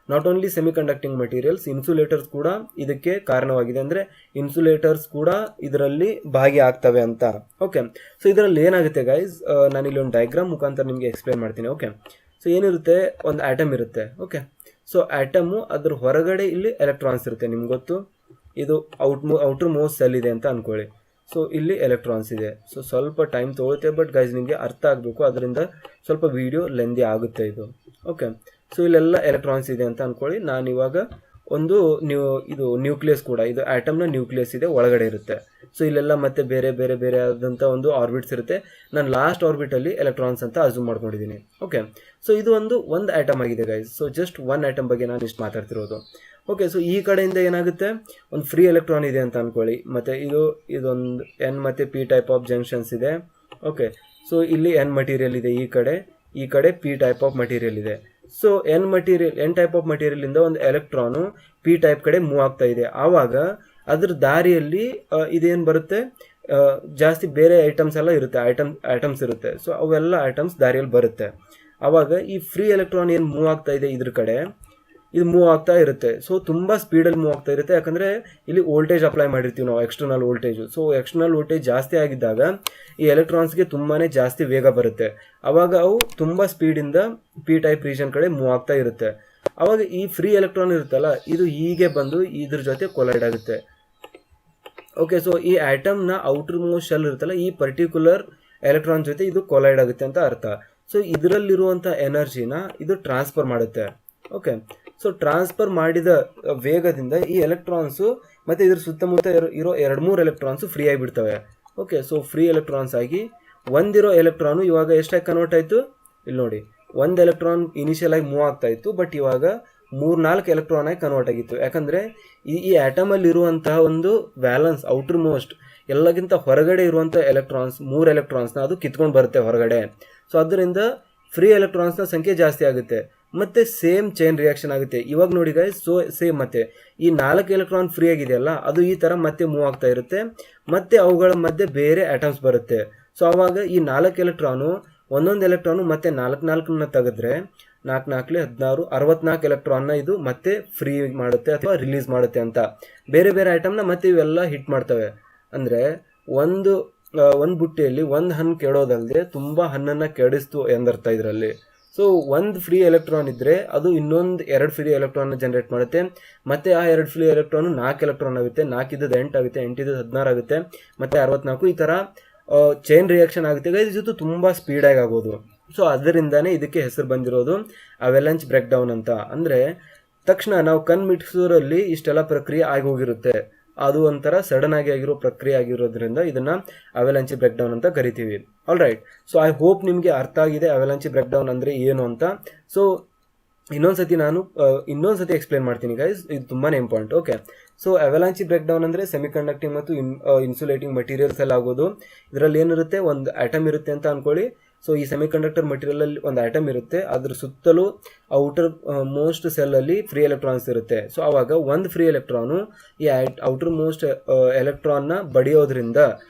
not only semi conducting materials, insulators ಕೂಡ ಇದಕ್ಕೆ ಕಾರಣವಾಗಿದೆ. ಅಂದರೆ ಇನ್ಸುಲೇಟರ್ಸ್ ಕೂಡ ಇದರಲ್ಲಿ ಭಾಗಿಯಾಗ್ತವೆ ಅಂತ. ಓಕೆ, ಸೊ ಇದರಲ್ಲಿ ಏನಾಗುತ್ತೆ ಗೈಸ್, ನಾನು ಇಲ್ಲಿ ಒಂದು ಡಯಾಗ್ರಾಮ್ ಮುಖಾಂತರ ನಿಮಗೆ ಎಕ್ಸ್ಪ್ಲೇನ್ ಮಾಡ್ತೀನಿ. ಓಕೆ, ಸೊ ಏನಿರುತ್ತೆ, ಒಂದು ಆಟಮ್ ಇರುತ್ತೆ. ಓಕೆ, ಸೊ ಆಟಮು ಅದ್ರ ಹೊರಗಡೆ ಇಲ್ಲಿ ಎಲೆಕ್ಟ್ರಾನ್ಸ್ ಇರುತ್ತೆ. ನಿಮ್ಗೆ ಗೊತ್ತು, ಇದು ಔಟರ್ ಮೋಸ್ಟ್ ಸೆಲ್ ಇದೆ ಅಂತ ಅಂದ್ಕೊಳ್ಳಿ. ಸೊ ಇಲ್ಲಿ ಎಲೆಕ್ಟ್ರಾನ್ಸ್ ಇದೆ. ಸೊ ಸ್ವಲ್ಪ ಟೈಮ್ ತೊಗೊಳುತ್ತೆ, ಬಟ್ ಗೈಸ್ ನಿಮಗೆ ಅರ್ಥ ಆಗಬೇಕು, ಅದರಿಂದ ಸ್ವಲ್ಪ ವಿಡಿಯೋ ಲೆಂದಿ ಆಗುತ್ತೆ ಇದು. ಓಕೆ, ಸೊ ಇಲ್ಲೆಲ್ಲ ಎಲೆಕ್ಟ್ರಾನ್ಸ್ ಇದೆ ಅಂತ ಅಂದ್ಕೊಳ್ಳಿ. ನಾನು ಇವಾಗ ಒಂದು ಇದು ನ್ಯೂಕ್ಲಿಯಸ್ ಕೂಡ, ಇದು ಆಟಮ್ನ ನ್ಯೂಕ್ಲಿಯಸ್ ಇದೆ, ಒಳಗಡೆ ಇರುತ್ತೆ. ಸೊ ಇಲ್ಲೆಲ್ಲ ಮತ್ತೆ ಬೇರೆ ಬೇರೆ ಬೇರೆ ಆದಂಥ ಒಂದು ಆರ್ಬಿಟ್ಸ್ ಇರುತ್ತೆ. ನಾನು ಲಾಸ್ಟ್ ಆರ್ಬಿಟಲ್ಲಿ ಎಲೆಕ್ಟ್ರಾನ್ಸ್ ಅಂತ ಅಸ್ಯೂಮ್ ಮಾಡ್ಕೊಂಡಿದ್ದೀನಿ. ಓಕೆ, ಸೊ ಇದು ಒಂದು ಆಟಮ್ ಆಗಿದೆ guys. So just one atom ಬಗ್ಗೆ ನಾನು ಇಷ್ಟು ಮಾತಾಡ್ತಿರೋದು. ಓಕೆ, ಸೊ ಈ ಕಡೆಯಿಂದ ಏನಾಗುತ್ತೆ, ಒಂದು ಫ್ರೀ ಎಲೆಕ್ಟ್ರಾನ್ ಇದೆ ಅಂತ ಅಂದ್ಕೊಳ್ಳಿ, ಮತ್ತು ಇದೊಂದು ಎನ್ ಮತ್ತು ಪಿ ಟೈಪ್ ಆಫ್ ಜಂಕ್ಷನ್ಸ್ ಇದೆ. ಓಕೆ, ಸೊ ಇಲ್ಲಿ ಎನ್ ಮಟೀರಿಯಲ್ ಇದೆ, ಈ ಕಡೆ ಪಿ ಟೈಪ್ ಆಫ್ ಮಟೀರಿಯಲ್ ಇದೆ. ಸೊ ಎನ್ ಟೈಪ್ ಆಫ್ ಮಟೀರಿಯಲಿಂದ ಒಂದು ಎಲೆಕ್ಟ್ರಾನು ಪಿ ಟೈಪ್ ಕಡೆ ಮೂವ್ ಆಗ್ತಾ ಇದೆ. ಆವಾಗ ಅದ್ರ ದಾರಿಯಲ್ಲಿ ಇದೇನು ಬರುತ್ತೆ, ಜಾಸ್ತಿ ಬೇರೆ ಐಟಮ್ಸ್ ಎಲ್ಲ ಇರುತ್ತೆ, ಐಟಮ್ಸ್ ಇರುತ್ತೆ. ಸೊ ಅವೆಲ್ಲ ಐಟಮ್ಸ್ ದಾರಿಯಲ್ಲಿ ಬರುತ್ತೆ. ಆವಾಗ ಈ ಫ್ರೀ ಎಲೆಕ್ಟ್ರಾನ್ ಏನು ಮೂವ್ ಆಗ್ತಾ ಇದೆ ಇದ್ರ ಕಡೆ, ಇದು ಮೂವ್ ಆಗ್ತಾ ಇರುತ್ತೆ. ಸೊ ತುಂಬ ಸ್ಪೀಡಲ್ಲಿ ಮೂವ್ ಆಗ್ತಾ ಇರುತ್ತೆ, ಯಾಕಂದರೆ ಇಲ್ಲಿ ವೋಲ್ಟೇಜ್ ಅಪ್ಲೈ ಮಾಡಿರ್ತೀವಿ ನಾವು, external voltage. So external voltage ಜಾಸ್ತಿ ಆಗಿದ್ದಾಗ ಈ ಎಲೆಕ್ಟ್ರಾನ್ಸ್ಗೆ ತುಂಬಾ ಜಾಸ್ತಿ ವೇಗ ಬರುತ್ತೆ. ಆವಾಗ ಅವು ತುಂಬ ಸ್ಪೀಡಿಂದ ಪಿ ಟೈಪ್ ರೀಜನ್ ಕಡೆ ಮೂವ್ ಆಗ್ತಾ ಇರುತ್ತೆ. ಆವಾಗ ಈ ಫ್ರೀ ಎಲೆಕ್ಟ್ರಾನ್ ಇರುತ್ತಲ್ಲ, ಇದು ಹೀಗೆ ಬಂದು ಇದ್ರ ಜೊತೆ ಕೊಲೈಡ್ ಆಗುತ್ತೆ. ಓಕೆ, ಸೊ ಈ ಆಟಮ್ನ ಔಟರ್ ಮೋಸ್ಟ್ ಶೆಲ್ ಇರುತ್ತಲ್ಲ, ಈ ಪರ್ಟಿಕ್ಯುಲರ್ ಎಲೆಕ್ಟ್ರಾನ್ ಜೊತೆ ಇದು ಕೊಲೈಡ್ ಆಗುತ್ತೆ ಅಂತ ಅರ್ಥ. ಸೊ ಇದರಲ್ಲಿರುವಂಥ ಎನರ್ಜಿನ ಇದು ಟ್ರಾನ್ಸ್ಫರ್ ಮಾಡುತ್ತೆ. ಓಕೆ, ಸೊ ಟ್ರಾನ್ಸ್ಫರ್ ಮಾಡಿದ ವೇಗದಿಂದ ಈ ಎಲೆಕ್ಟ್ರಾನ್ಸು ಮತ್ತು ಇದ್ರ ಸುತ್ತಮುತ್ತ ಇರೋ 2-3 ಎಲೆಕ್ಟ್ರಾನ್ಸು ಫ್ರೀ ಆಗಿಬಿಡ್ತವೆ. ಓಕೆ, ಸೊ ಫ್ರೀ ಎಲೆಕ್ಟ್ರಾನ್ಸ್ ಆಗಿ ಒಂದಿರೋ ಎಲೆಕ್ಟ್ರಾನು ಇವಾಗ ಎಷ್ಟಾಗಿ ಕನ್ವರ್ಟ್ ಆಯಿತು, ಇಲ್ಲಿ ನೋಡಿ, ಒಂದು ಎಲೆಕ್ಟ್ರಾನ್ ಇನಿಷಿಯಲ್ ಆಗಿ ಮೂವ್ ಆಗ್ತಾ ಇತ್ತು, ಬಟ್ ಇವಾಗ 3-4 ಎಲೆಕ್ಟ್ರಾನ್ ಆಗಿ ಕನ್ವರ್ಟ್ ಆಗಿತ್ತು. ಯಾಕಂದರೆ ಈ ಆಟಮಲ್ಲಿ ಇರುವಂತಹ ಒಂದು ವ್ಯಾಲೆನ್ಸ್, ಔಟರ್ ಮೋಸ್ಟ್ ಎಲ್ಲಕ್ಕಿಂತ ಹೊರಗಡೆ ಇರುವಂಥ ಎಲೆಕ್ಟ್ರಾನ್ಸ್, 3 ಎಲೆಕ್ಟ್ರಾನ್ಸ್ನ ಅದು ಕಿತ್ಕೊಂಡು ಬರುತ್ತೆ ಹೊರಗಡೆ. ಸೊ ಅದರಿಂದ ಫ್ರೀ ಎಲೆಕ್ಟ್ರಾನ್ಸ್ನ ಸಂಖ್ಯೆ ಜಾಸ್ತಿ ಆಗುತ್ತೆ, ಮತ್ತು ಸೇಮ್ ಚೈನ್ ರಿಯಾಕ್ಷನ್ ಆಗುತ್ತೆ. ಇವಾಗ ನೋಡಿ ಗೈಸ್, ಸೊ ಸೇಮ್ ಮತ್ತೆ ಈ 4 ಎಲೆಕ್ಟ್ರಾನ್ ಫ್ರೀ ಆಗಿದೆಯಲ್ಲ, ಅದು ಈ ಥರ ಮತ್ತೆ ಮೂವ್ ಆಗ್ತಾ ಇರುತ್ತೆ, ಮತ್ತು ಅವುಗಳ ಮಧ್ಯೆ ಬೇರೆ ಆಟಮ್ಸ್ ಬರುತ್ತೆ. ಸೊ ಆವಾಗ ಈ 4 ಎಲೆಕ್ಟ್ರಾನು, ಒಂದೊಂದು ಎಲೆಕ್ಟ್ರಾನು ಮತ್ತೆ 4 ತೆಗೆದ್ರೆ 4-4 64 ಎಲೆಕ್ಟ್ರಾನ್ನ ಇದು ಮತ್ತೆ ಫ್ರೀ ಮಾಡುತ್ತೆ ಅಥವಾ ರಿಲೀಸ್ ಮಾಡುತ್ತೆ ಅಂತ. ಬೇರೆ ಬೇರೆ ಐಟಮ್ನ ಮತ್ತೆ ಇವೆಲ್ಲ ಹಿಟ್ ಮಾಡ್ತವೆ. ಅಂದರೆ ಒಂದು ಬುಟ್ಟಿಯಲ್ಲಿ ಒಂದು ಹಣ್ಣು ಕೆಡೋದಲ್ಲದೆ ತುಂಬ ಹಣ್ಣನ್ನು ಕೆಡಿಸ್ತು ಎಂದರ್ಥ ಇದರಲ್ಲಿ. ಸೊ ಒಂದು ಫ್ರೀ ಎಲೆಕ್ಟ್ರಾನ್ ಇದ್ದರೆ ಅದು ಇನ್ನೊಂದು 2 ಫ್ರೀ ಎಲೆಕ್ಟ್ರಾನ್ನ ಜನ್ರೇಟ್ ಮಾಡುತ್ತೆ, ಮತ್ತು ಆ 2 ಫ್ರೀ ಎಲೆಕ್ಟ್ರಾನು 4 ಎಲೆಕ್ಟ್ರಾನ್ ಆಗುತ್ತೆ, 4 ಇದ್ದದ್ದು 8 ಆಗುತ್ತೆ, 8 ಇದ್ದದ್ದು 16 ಆಗುತ್ತೆ, ಮತ್ತು 64. ಈ ಥರ ಚೈನ್ ರಿಯಾಕ್ಷನ್ ಆಗುತ್ತೆ. ಇದು ತುಂಬ ಸ್ಪೀಡಾಗಿ ಆಗೋದು. ಸೊ ಅದರಿಂದನೇ ಇದಕ್ಕೆ ಹೆಸರು ಬಂದಿರೋದು ಅವೆಲಾಂಚ್ ಬ್ರೇಕ್ ಡೌನ್ ಅಂತ. ಅಂದರೆ ತಕ್ಷಣ ನಾವು ಕಣ್ಮಿಟ್ಸೋರಲ್ಲಿ ಇಷ್ಟೆಲ್ಲ ಪ್ರಕ್ರಿಯೆ ಆಗೋಗಿರುತ್ತೆ, ಅದು ಒಂಥರ ಸಡನ್ ಆಗಿರೋ ಪ್ರಕ್ರಿಯೆ ಆಗಿರೋದ್ರಿಂದ ಇದನ್ನು ಅವೆಲಾಂಚಿ ಬ್ರೇಕ್ ಡೌನ್ ಅಂತ ಕರಿತೀವಿ. All right, so I hope ನಿಮಗೆ ಅರ್ಥ ಆಗಿದೆ ಅವೆಲಾಂಚಿ ಬ್ರೇಕ್ ಡೌನ್ ಅಂದರೆ ಏನು ಅಂತ. ಸೊ ಇನ್ನೊಂದ್ಸತಿ ಎಕ್ಸ್ಪ್ಲೇನ್ ಮಾಡ್ತೀನಿ ಗೈಸ್, ಇದು ತುಂಬಾ important. Okay, so avalanche break down ಅಂದರೆ ಸೆಮಿ ಕಂಡಕ್ಟಿಂಗ್ ಮತ್ತು ಇನ್ಸುಲೇಟಿಂಗ್ ಮಟೀರಿಯಲ್ಸ್ ಎಲ್ಲ ಆಗೋದು. ಇದರಲ್ಲಿ ಏನಿರುತ್ತೆ, ಒಂದು ಆಟಮ್ ಇರುತ್ತೆ ಅಂತ ಅಂದ್ಕೊಳ್ಳಿ. ಸೊ ಈ ಸೆಮಿ ಕಂಡಕ್ಟರ್ ಮಟೀರಿಯಲಲ್ಲಿ ಒಂದು ಆಟಮ್ ಇರುತ್ತೆ, ಅದ್ರ ಸುತ್ತಲೂ ಔಟರ್ ಮೋಸ್ಟ್ ಸೆಲ್ಲಲ್ಲಿ ಫ್ರೀ ಎಲೆಕ್ಟ್ರಾನ್ಸ್ ಇರುತ್ತೆ. ಸೊ ಆವಾಗ ಒಂದು ಫ್ರೀ ಎಲೆಕ್ಟ್ರಾನು ಈ ಔಟರ್ ಮೋಸ್ಟ್ ಎಲೆಕ್ಟ್ರಾನ್ನ ಬಡಿಯೋದ್ರಿಂದ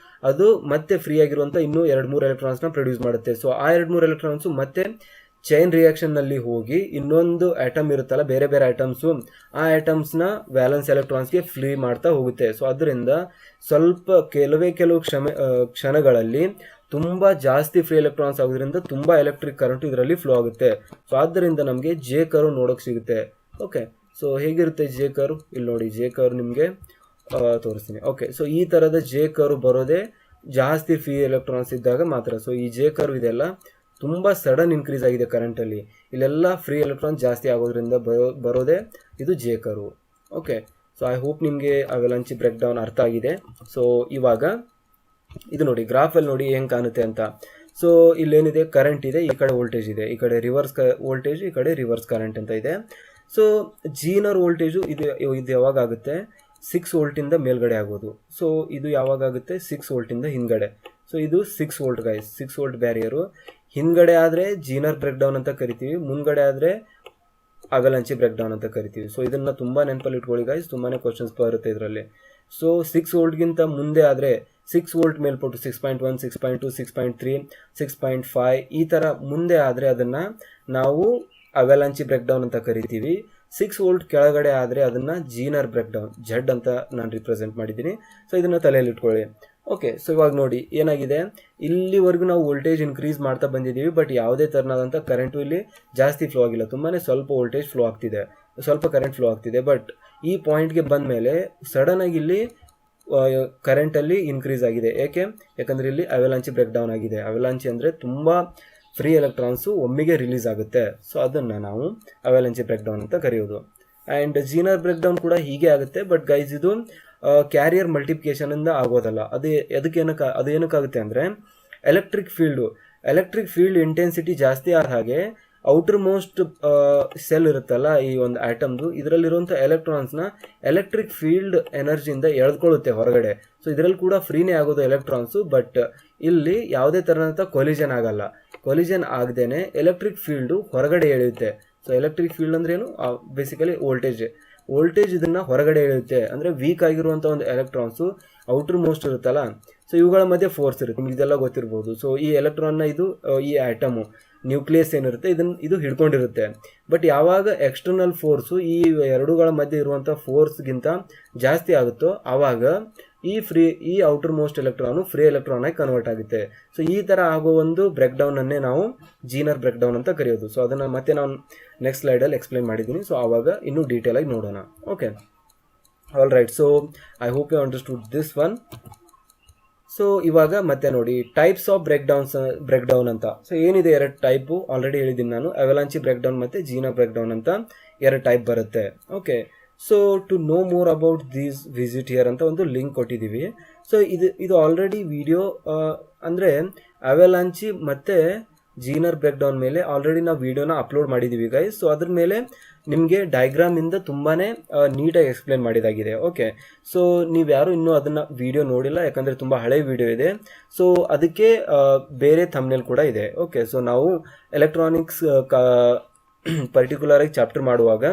ಅದು ಮತ್ತೆ ಫ್ರೀ ಆಗಿರುವಂಥ ಇನ್ನೂ 2-3 ಎಲೆಕ್ಟ್ರಾನ್ಸ್ನ ಪ್ರೊಡ್ಯೂಸ್ ಮಾಡುತ್ತೆ. ಸೊ ಆ 2-3 ಎಲೆಕ್ಟ್ರಾನ್ಸು ಮತ್ತೆ ಚೈನ್ ರಿಯಾಕ್ಷನ್ನಲ್ಲಿ ಹೋಗಿ ಇನ್ನೊಂದು ಆಟಮ್ ಇರುತ್ತಲ್ಲ, ಬೇರೆ ಬೇರೆ ಐಟಮ್ಸು, ಆ ಐಟಮ್ಸ್ನ ವ್ಯಾಲೆನ್ಸ್ ಎಲೆಕ್ಟ್ರಾನ್ಸ್ಗೆ ಫ್ರೀ ಮಾಡ್ತಾ ಹೋಗುತ್ತೆ. ಸೊ ಅದರಿಂದ ಕೆಲವು ಕ್ಷಣಗಳಲ್ಲಿ ತುಂಬ ಜಾಸ್ತಿ ಫ್ರೀ ಎಲೆಕ್ಟ್ರಾನ್ಸ್ ಆಗೋದ್ರಿಂದ ತುಂಬ ಎಲೆಕ್ಟ್ರಿಕ್ ಕರೆಂಟು ಇದರಲ್ಲಿ ಫ್ಲೋ ಆಗುತ್ತೆ. ಸೊ ಆದ್ದರಿಂದ ನಮಗೆ ಜೆ ಕರ್ವ್ ನೋಡೋಕೆ ಸಿಗುತ್ತೆ. ಓಕೆ, ಸೊ ಹೇಗಿರುತ್ತೆ ಜೆ ಕರ್ವ್, ಇಲ್ಲಿ ನೋಡಿ, ಜೆ ಕರ್ವ್ ನಿಮಗೆ ತೋರಿಸ್ತೀನಿ. ಓಕೆ, ಸೊ ಈ ಥರದ ಜೆ ಕರ್ವ್ ಬರೋದೇ ಜಾಸ್ತಿ ಫ್ರೀ ಎಲೆಕ್ಟ್ರಾನ್ಸ್ ಇದ್ದಾಗ ಮಾತ್ರ. ಸೊ ಈ ಜೆ ಕರ್ವ್ ಇದೆಲ್ಲ ತುಂಬ ಸಡನ್ ಇನ್ಕ್ರೀಸ್ ಆಗಿದೆ ಕರೆಂಟಲ್ಲಿ, ಇಲ್ಲೆಲ್ಲ ಫ್ರೀ ಎಲೆಕ್ಟ್ರಾನ್ ಜಾಸ್ತಿ ಆಗೋದ್ರಿಂದ ಬರೋದೇ ಇದು J curve. Okay, so I hope ನಿಮಗೆ ಅವೆಲಾಂಚಿ ಬ್ರೇಕ್ ಡೌನ್ ಅರ್ಥ ಆಗಿದೆ. ಸೊ ಇವಾಗ ಇದು ನೋಡಿ, ಗ್ರಾಫಲ್ಲಿ ನೋಡಿ ಹೆಂಗೆ ಕಾಣುತ್ತೆ ಅಂತ. ಸೊ ಇಲ್ಲೇನಿದೆ, ಕರೆಂಟ್ ಇದೆ, ಈ ಕಡೆ ವೋಲ್ಟೇಜ್ ಇದೆ, ಈ ಕಡೆ ರಿವರ್ಸ್ ವೋಲ್ಟೇಜ್, ಈ ಕಡೆ ರಿವರ್ಸ್ ಕರೆಂಟ್ ಅಂತ ಇದೆ. ಸೊ ಜೀನರ್ ವೋಲ್ಟೇಜು ಇದು ಯಾವಾಗ ಆಗುತ್ತೆ, 6 ವೋಲ್ಟಿಂದ ಮೇಲ್ಗಡೆ ಆಗೋದು. ಸೊ ಇದು ಯಾವಾಗ ಆಗುತ್ತೆ, 6 ವೋಲ್ಟಿಂದ ಹಿಂದ್ಗಡೆ. ಸೊ ಇದು 6 ವೋಲ್ಟ್ ಗೈಸ್, 6 ವೋಲ್ಟ್ ಬ್ಯಾರಿಯರು. ಹಿಂದ್ಗಡೆ ಆದರೆ ಜೀನರ್ ಬ್ರೇಕ್ ಡೌನ್ ಅಂತ ಕರಿತೀವಿ, ಮುಂದ್ಗಡೆ ಆದರೆ ಅವೆಲಾಂಚಿ ಬ್ರೇಕ್ ಡೌನ್ ಅಂತ ಕರಿತೀವಿ. ಸೊ ಇದನ್ನು ತುಂಬ ನೆನಪಲ್ಲಿ ಇಟ್ಕೊಳ್ಳಿ ಗೈಸ್, ತುಂಬಾ ಕ್ವಶನ್ಸ್ ಬರುತ್ತೆ ಇದರಲ್ಲಿ. ಸೊ 6 ವೋಲ್ಟ್ಗಿಂತ ಮುಂದೆ ಆದರೆ 6 ವೋಲ್ಟ್ ಮೇಲ್ಪಟ್ಟು 6.1, 6.2, 6.3, 6.5 ಈ ಥರ ಮುಂದೆ ಆದರೆ ಅದನ್ನು ನಾವು ಅವೆಲಾಂಚಿ ಬ್ರೇಕ್ ಡೌನ್ ಅಂತ ಕರಿತೀವಿ. 6 ವೋಲ್ಟ್ ಕೆಳಗಡೆ ಆದರೆ ಅದನ್ನು ಜೀನರ್ ಬ್ರೇಕ್ ಡೌನ್ ಜೆಡ್ ಅಂತ ನಾನು ರಿಪ್ರೆಸೆಂಟ್ ಮಾಡಿದ್ದೀನಿ. ಸೊ ಇದನ್ನು ತಲೆಯಲ್ಲಿ ಇಟ್ಕೊಳ್ಳಿ. ಓಕೆ, ಸೊ ಇವಾಗ ನೋಡಿ ಏನಾಗಿದೆ, ಇಲ್ಲಿವರೆಗೂ ನಾವು ವೋಲ್ಟೇಜ್ ಇನ್ಕ್ರೀಸ್ ಮಾಡ್ತಾ ಬಂದಿದ್ದೀವಿ, ಬಟ್ ಯಾವುದೇ ಥರನಾದಂಥ ಕರೆಂಟು ಇಲ್ಲಿ ಜಾಸ್ತಿ ಫ್ಲೋ ಆಗಿಲ್ಲ, ತುಂಬಾ ಸ್ವಲ್ಪ ವೋಲ್ಟೇಜ್ ಫ್ಲೋ ಆಗ್ತಿದೆ, ಸ್ವಲ್ಪ ಕರೆಂಟ್ ಫ್ಲೋ ಆಗ್ತಿದೆ. ಬಟ್ ಈ ಪಾಯಿಂಟ್ಗೆ ಬಂದ ಮೇಲೆ ಸಡನ್ನಾಗಿ ಇಲ್ಲಿ ಕರೆಂಟಲ್ಲಿ ಇನ್ಕ್ರೀಸ್ ಆಗಿದೆ. ಯಾಕಂದರೆ ಇಲ್ಲಿ ಅವೆಲಾಂಚಿ ಬ್ರೇಕ್ ಡೌನ್ ಆಗಿದೆ. ಅವೆಲಾಂಚಿ ಅಂದರೆ ತುಂಬ ಫ್ರೀ ಎಲೆಕ್ಟ್ರಾನ್ಸು ಒಮ್ಮೆಗೆ ರಿಲೀಸ್ ಆಗುತ್ತೆ. ಸೊ ಅದನ್ನು ನಾವು ಅವೆಲಾಂಚಿ ಬ್ರೇಕ್ ಡೌನ್ ಅಂತ ಕರೆಯೋದು. ಆ್ಯಂಡ್ ಜೀನರ್ ಬ್ರೇಕ್ ಡೌನ್ ಕೂಡ ಹೀಗೆ ಆಗುತ್ತೆ. ಬಟ್ ಗೈಸ್ ಇದು ಕ್ಯಾರಿಯರ್ ಮಲ್ಟಿಪ್ಲಿಕೇಶನಿಂದ ಆಗೋದಲ್ಲ. ಅದು ಏನಕ್ಕಾಗುತ್ತೆ ಅಂದರೆ ಎಲೆಕ್ಟ್ರಿಕ್ ಫೀಲ್ಡ್ ಇಂಟೆನ್ಸಿಟಿ ಜಾಸ್ತಿ ಆದ ಹಾಗೆ ಔಟರ್ ಮೋಸ್ಟ್ ಸೆಲ್ ಇರುತ್ತಲ್ಲ ಈ ಒಂದು ಆಟಮ್ದು, ಇದರಲ್ಲಿರುವಂಥ ಎಲೆಕ್ಟ್ರಾನ್ಸ್ನ ಎಲೆಕ್ಟ್ರಿಕ್ ಫೀಲ್ಡ್ ಎನರ್ಜಿಯಿಂದ ಎಳೆದುಕೊಳ್ಳುತ್ತೆ ಹೊರಗಡೆ. ಸೊ ಇದರಲ್ಲಿ ಕೂಡ ಫ್ರೀನೇ ಆಗೋದು ಎಲೆಕ್ಟ್ರಾನ್ಸು. ಬಟ್ ಇಲ್ಲಿ ಯಾವುದೇ ಥರದಂಥ ಕೊಲಿಜನ್ ಆಗಲ್ಲ. ಕೊಲಿಜನ್ ಆಗದೇನೆ ಎಲೆಕ್ಟ್ರಿಕ್ ಫೀಲ್ಡು ಹೊರಗಡೆ ಎಳೆಯುತ್ತೆ. ಸೊ ಎಲೆಕ್ಟ್ರಿಕ್ ಫೀಲ್ಡ್ ಅಂದ್ರೆ ಏನು, ಬೇಸಿಕಲಿ ವೋಲ್ಟೇಜ್ ಇದನ್ನು ಹೊರಗಡೆ ಎಳೆಯುತ್ತೆ. ಅಂದರೆ ವೀಕ್ ಆಗಿರುವಂಥ ಒಂದು ಎಲೆಕ್ಟ್ರಾನ್ಸು ಔಟರ್ ಮೋಸ್ಟ್ ಇರುತ್ತಲ್ಲ, ಸೊ ಇವುಗಳ ಮಧ್ಯೆ ಫೋರ್ಸ್ ಇರುತ್ತೆ, ನಿಮ್ಗೆ ಇದೆಲ್ಲ ಗೊತ್ತಿರ್ಬೋದು. ಸೊ ಈ ಎಲೆಕ್ಟ್ರಾನ್ನ ಈ ಆಟಮು ನ್ಯೂಕ್ಲಿಯಸ್ ಏನಿರುತ್ತೆ ಇದು ಹಿಡ್ಕೊಂಡಿರುತ್ತೆ. ಬಟ್ ಯಾವಾಗ ಎಕ್ಸ್ಟರ್ನಲ್ ಫೋರ್ಸು ಈ ಎರಡುಗಳ ಮಧ್ಯೆ ಇರುವಂಥ ಫೋರ್ಸ್ಗಿಂತ ಜಾಸ್ತಿ ಆಗುತ್ತೋ ಆವಾಗ ಈ outer most electron free electron ಆಗಿ ಕನ್ವರ್ಟ್ ಆಗುತ್ತೆ. ಸೊ ಈ ಥರ ಆಗೋ ಒಂದು ಬ್ರೇಕ್ ಡೌನನ್ನೇ ನಾವು ಜೀನರ್ ಬ್ರೇಕ್ ಡೌನ್ ಅಂತ ಕರೆಯೋದು. ಸೊ ಅದನ್ನು ಮತ್ತೆ ನಾನು ನೆಕ್ಸ್ಟ್ ಸ್ಲೈಡಲ್ಲಿ ಎಕ್ಸ್ಪ್ಲೈನ್ ಮಾಡಿದ್ದೀನಿ. ಸೊ ಆವಾಗ ಇನ್ನೂ ಡೀಟೇಲ್ ಆಗಿ ನೋಡೋಣ. Okay, all right. So I hope you understood this one. So ಇವಾಗ ಮತ್ತೆ ನೋಡಿ ಟೈಪ್ಸ್ ಆಫ್ ಬ್ರೇಕ್ ಡೌನ್ ಅಂತ. ಸೊ ಏನಿದೆ ಎರಡು ಟೈಪು ಆಲ್ರೆಡಿ ಹೇಳಿದ್ದೀನಿ ನಾನು, ಅವೆಲಾಂಚಿ ಬ್ರೇಕ್ ಡೌನ್ ಮತ್ತು ಜೀನರ್ ಬ್ರೇಕ್ ಡೌನ್ ಅಂತ ಎರಡು ಟೈಪ್ ಬರುತ್ತೆ. Okay, so to know more about these visit here ಅಂತ ಒಂದು ಲಿಂಕ್ ಕೊಟ್ಟಿದ್ದೀವಿ. ಸೊ ಇದು ಆಲ್ರೆಡಿ ವಿಡಿಯೋ ಅಂದರೆ ಅವೆಲಾಂಚಿ ಮತ್ತು ಜೀನರ್ ಬ್ರೇಕ್ ಡೌನ್ ಮೇಲೆ ಆಲ್ರೆಡಿ ನಾವು ವಿಡಿಯೋನ ಅಪ್ಲೋಡ್ ಮಾಡಿದ್ದೀವಿ ಗೈಸ್. ಸೊ ಅದ್ರ ಮೇಲೆ ನಿಮಗೆ ಡಯಾಗ್ರಾಮಿಂದ ತುಂಬಾ ನೀಟಾಗಿ ಎಕ್ಸ್ಪ್ಲೇನ್ ಮಾಡಿದಾಗಿದೆ. ಓಕೆ, ಸೊ ನೀವು ಯಾರು ಇನ್ನೂ ಅದನ್ನು ವಿಡಿಯೋ ನೋಡಿಲ್ಲ, ಯಾಕಂದರೆ ತುಂಬ ಹಳೆ ವಿಡಿಯೋ ಇದೆ. ಸೊ ಅದಕ್ಕೆ ಬೇರೆ ಥಂಬ್ನೇಲ್ ಕೂಡ ಇದೆ. ಓಕೆ, ಸೊ ನಾವು ಎಲೆಕ್ಟ್ರಾನಿಕ್ಸ್ ಪರ್ಟಿಕ್ಯುಲರ್ ಆಗಿ ಚಾಪ್ಟರ್ ಮಾಡುವಾಗ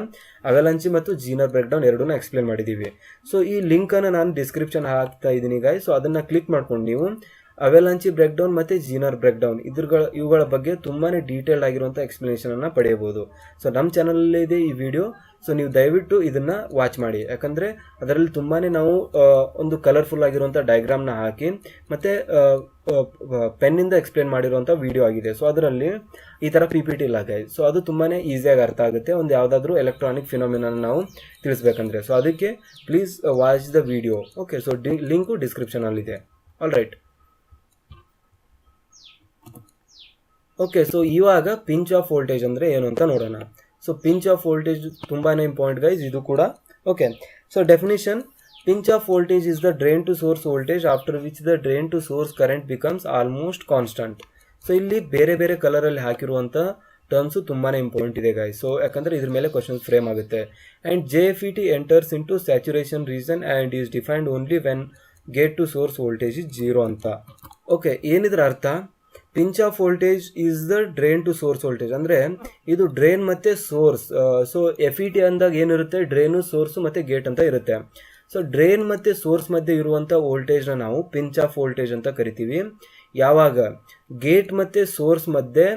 ಅವೆಲಾಂಚಿ ಮತ್ತು ಜೀನರ್ ಬ್ರೇಕ್ ಡೌನ್ ಎರಡನ್ನೂ ಎಕ್ಸ್ಪ್ಲೇನ್ ಮಾಡಿದ್ದೀವಿ. ಸೊ ಈ ಲಿಂಕನ್ನು ನಾನು ಡಿಸ್ಕ್ರಿಪ್ಷನ್ ಹಾಕ್ತಾ ಇದ್ದೀನಿ ಗಾಯ್ಸ್. ಸೊ ಅದನ್ನು ಕ್ಲಿಕ್ ಮಾಡ್ಕೊಂಡು ನೀವು ಅವೆಲಾಂಚಿ ಬ್ರೇಕ್ ಡೌನ್ ಮತ್ತು ಜೀನರ್ ಬ್ರೇಕ್ ಡೌನ್ ಇವುಗಳ ಬಗ್ಗೆ ತುಂಬಾ ಡೀಟೇಲ್ಡ್ ಆಗಿರುವಂಥ ಎಕ್ಸ್ಪ್ಲನೇಷನನ್ನು ಪಡೆಯಬಹುದು. ಸೊ ನಮ್ಮ ಚಾನಲಲ್ಲೇ ಇದೆ ಈ ವಿಡಿಯೋ. ಸೊ ನೀವು ದಯವಿಟ್ಟು ಇದನ್ನು ವಾಚ್ ಮಾಡಿ, ಯಾಕಂದರೆ ಅದರಲ್ಲಿ ತುಂಬಾ ನಾವು ಒಂದು ಕಲರ್ಫುಲ್ ಆಗಿರುವಂಥ ಡಯಾಗ್ರಾಮ್ನ ಹಾಕಿ ಮತ್ತು ಪೆನ್ನಿಂದ ಎಕ್ಸ್ಪ್ಲೇನ್ ಮಾಡಿರುವಂಥ ವಿಡಿಯೋ ಆಗಿದೆ. ಸೊ ಅದರಲ್ಲಿ ಈ ಥರ PPT ಇಲ್ಲ ಗೈಸ್. ಸೊ ಅದು ತುಂಬಾ ಈಸಿಯಾಗಿ ಅರ್ಥ ಆಗುತ್ತೆ ಒಂದು ಯಾವುದಾದ್ರೂ ಎಲೆಕ್ಟ್ರಾನಿಕ್ ಫಿನಾಮಿನಾ ನಾವು ತಿಳಿಸ್ಬೇಕಂದ್ರೆ. ಸೊ ಅದಕ್ಕೆ please watch the video. Okay, so link ಡಿಸ್ಕ್ರಿಪ್ಷನಲ್ಲಿದೆ. All right. ಓಕೆ, ಸೊ ಇವಾಗ ಪಿಂಚ್ ಆಫ್ ವೋಲ್ಟೇಜ್ ಅಂದರೆ ಏನು ಅಂತ ನೋಡೋಣ. ಸೊ ಪಿಂಚ್ ಆಫ್ ವೋಲ್ಟೇಜ್ ತುಂಬಾ ಇಂಪಾರ್ಟೆಂಟ್ ಗೈಸ್ ಇದು ಕೂಡ. Okay, so definition: pinch off voltage is the drain to source voltage after which the drain to source current becomes almost constant. So ಇಲ್ಲಿ ಬೇರೆ ಬೇರೆ ಕಲರಲ್ಲಿ ಹಾಕಿರುವಂಥ ಟರ್ಮ್ಸು ತುಂಬಾ ಇಂಪಾರ್ಟೆಂಟ್ ಇದೆ ಗೈಸ್. ಸೊ ಯಾಕಂದರೆ ಇದ್ರ ಮೇಲೆ ಕ್ವಶನ್ಸ್ ಫ್ರೇಮ್ ಆಗುತ್ತೆ. And JFET enters into saturation reason and is defined only when gate to source voltage is 0 ಅಂತ. ಓಕೆ, ಏನಿದ್ರ ಅರ್ಥ? Pinch off voltage is the drain to source voltage ಅಂದರೆ ಇದು drain ಮತ್ತು ಸೋರ್ಸ್. ಸೊ FET ಅಂದಾಗ ಏನಿರುತ್ತೆ, drain, source ಮತ್ತು gate ಅಂತ ಇರುತ್ತೆ. ಸೊ ಡ್ರೈನ್ ಮತ್ತು ಸೋರ್ಸ್ ಮಧ್ಯೆ ಇರುವಂಥ ವೋಲ್ಟೇಜ್ನ ನಾವು ಪಿಂಚ್ ಆಫ್ ವೋಲ್ಟೇಜ್ ಅಂತ ಕರಿತೀವಿ. ಯಾವಾಗ ಗೇಟ್ ಮತ್ತು ಸೋರ್ಸ್ ಮಧ್ಯೆ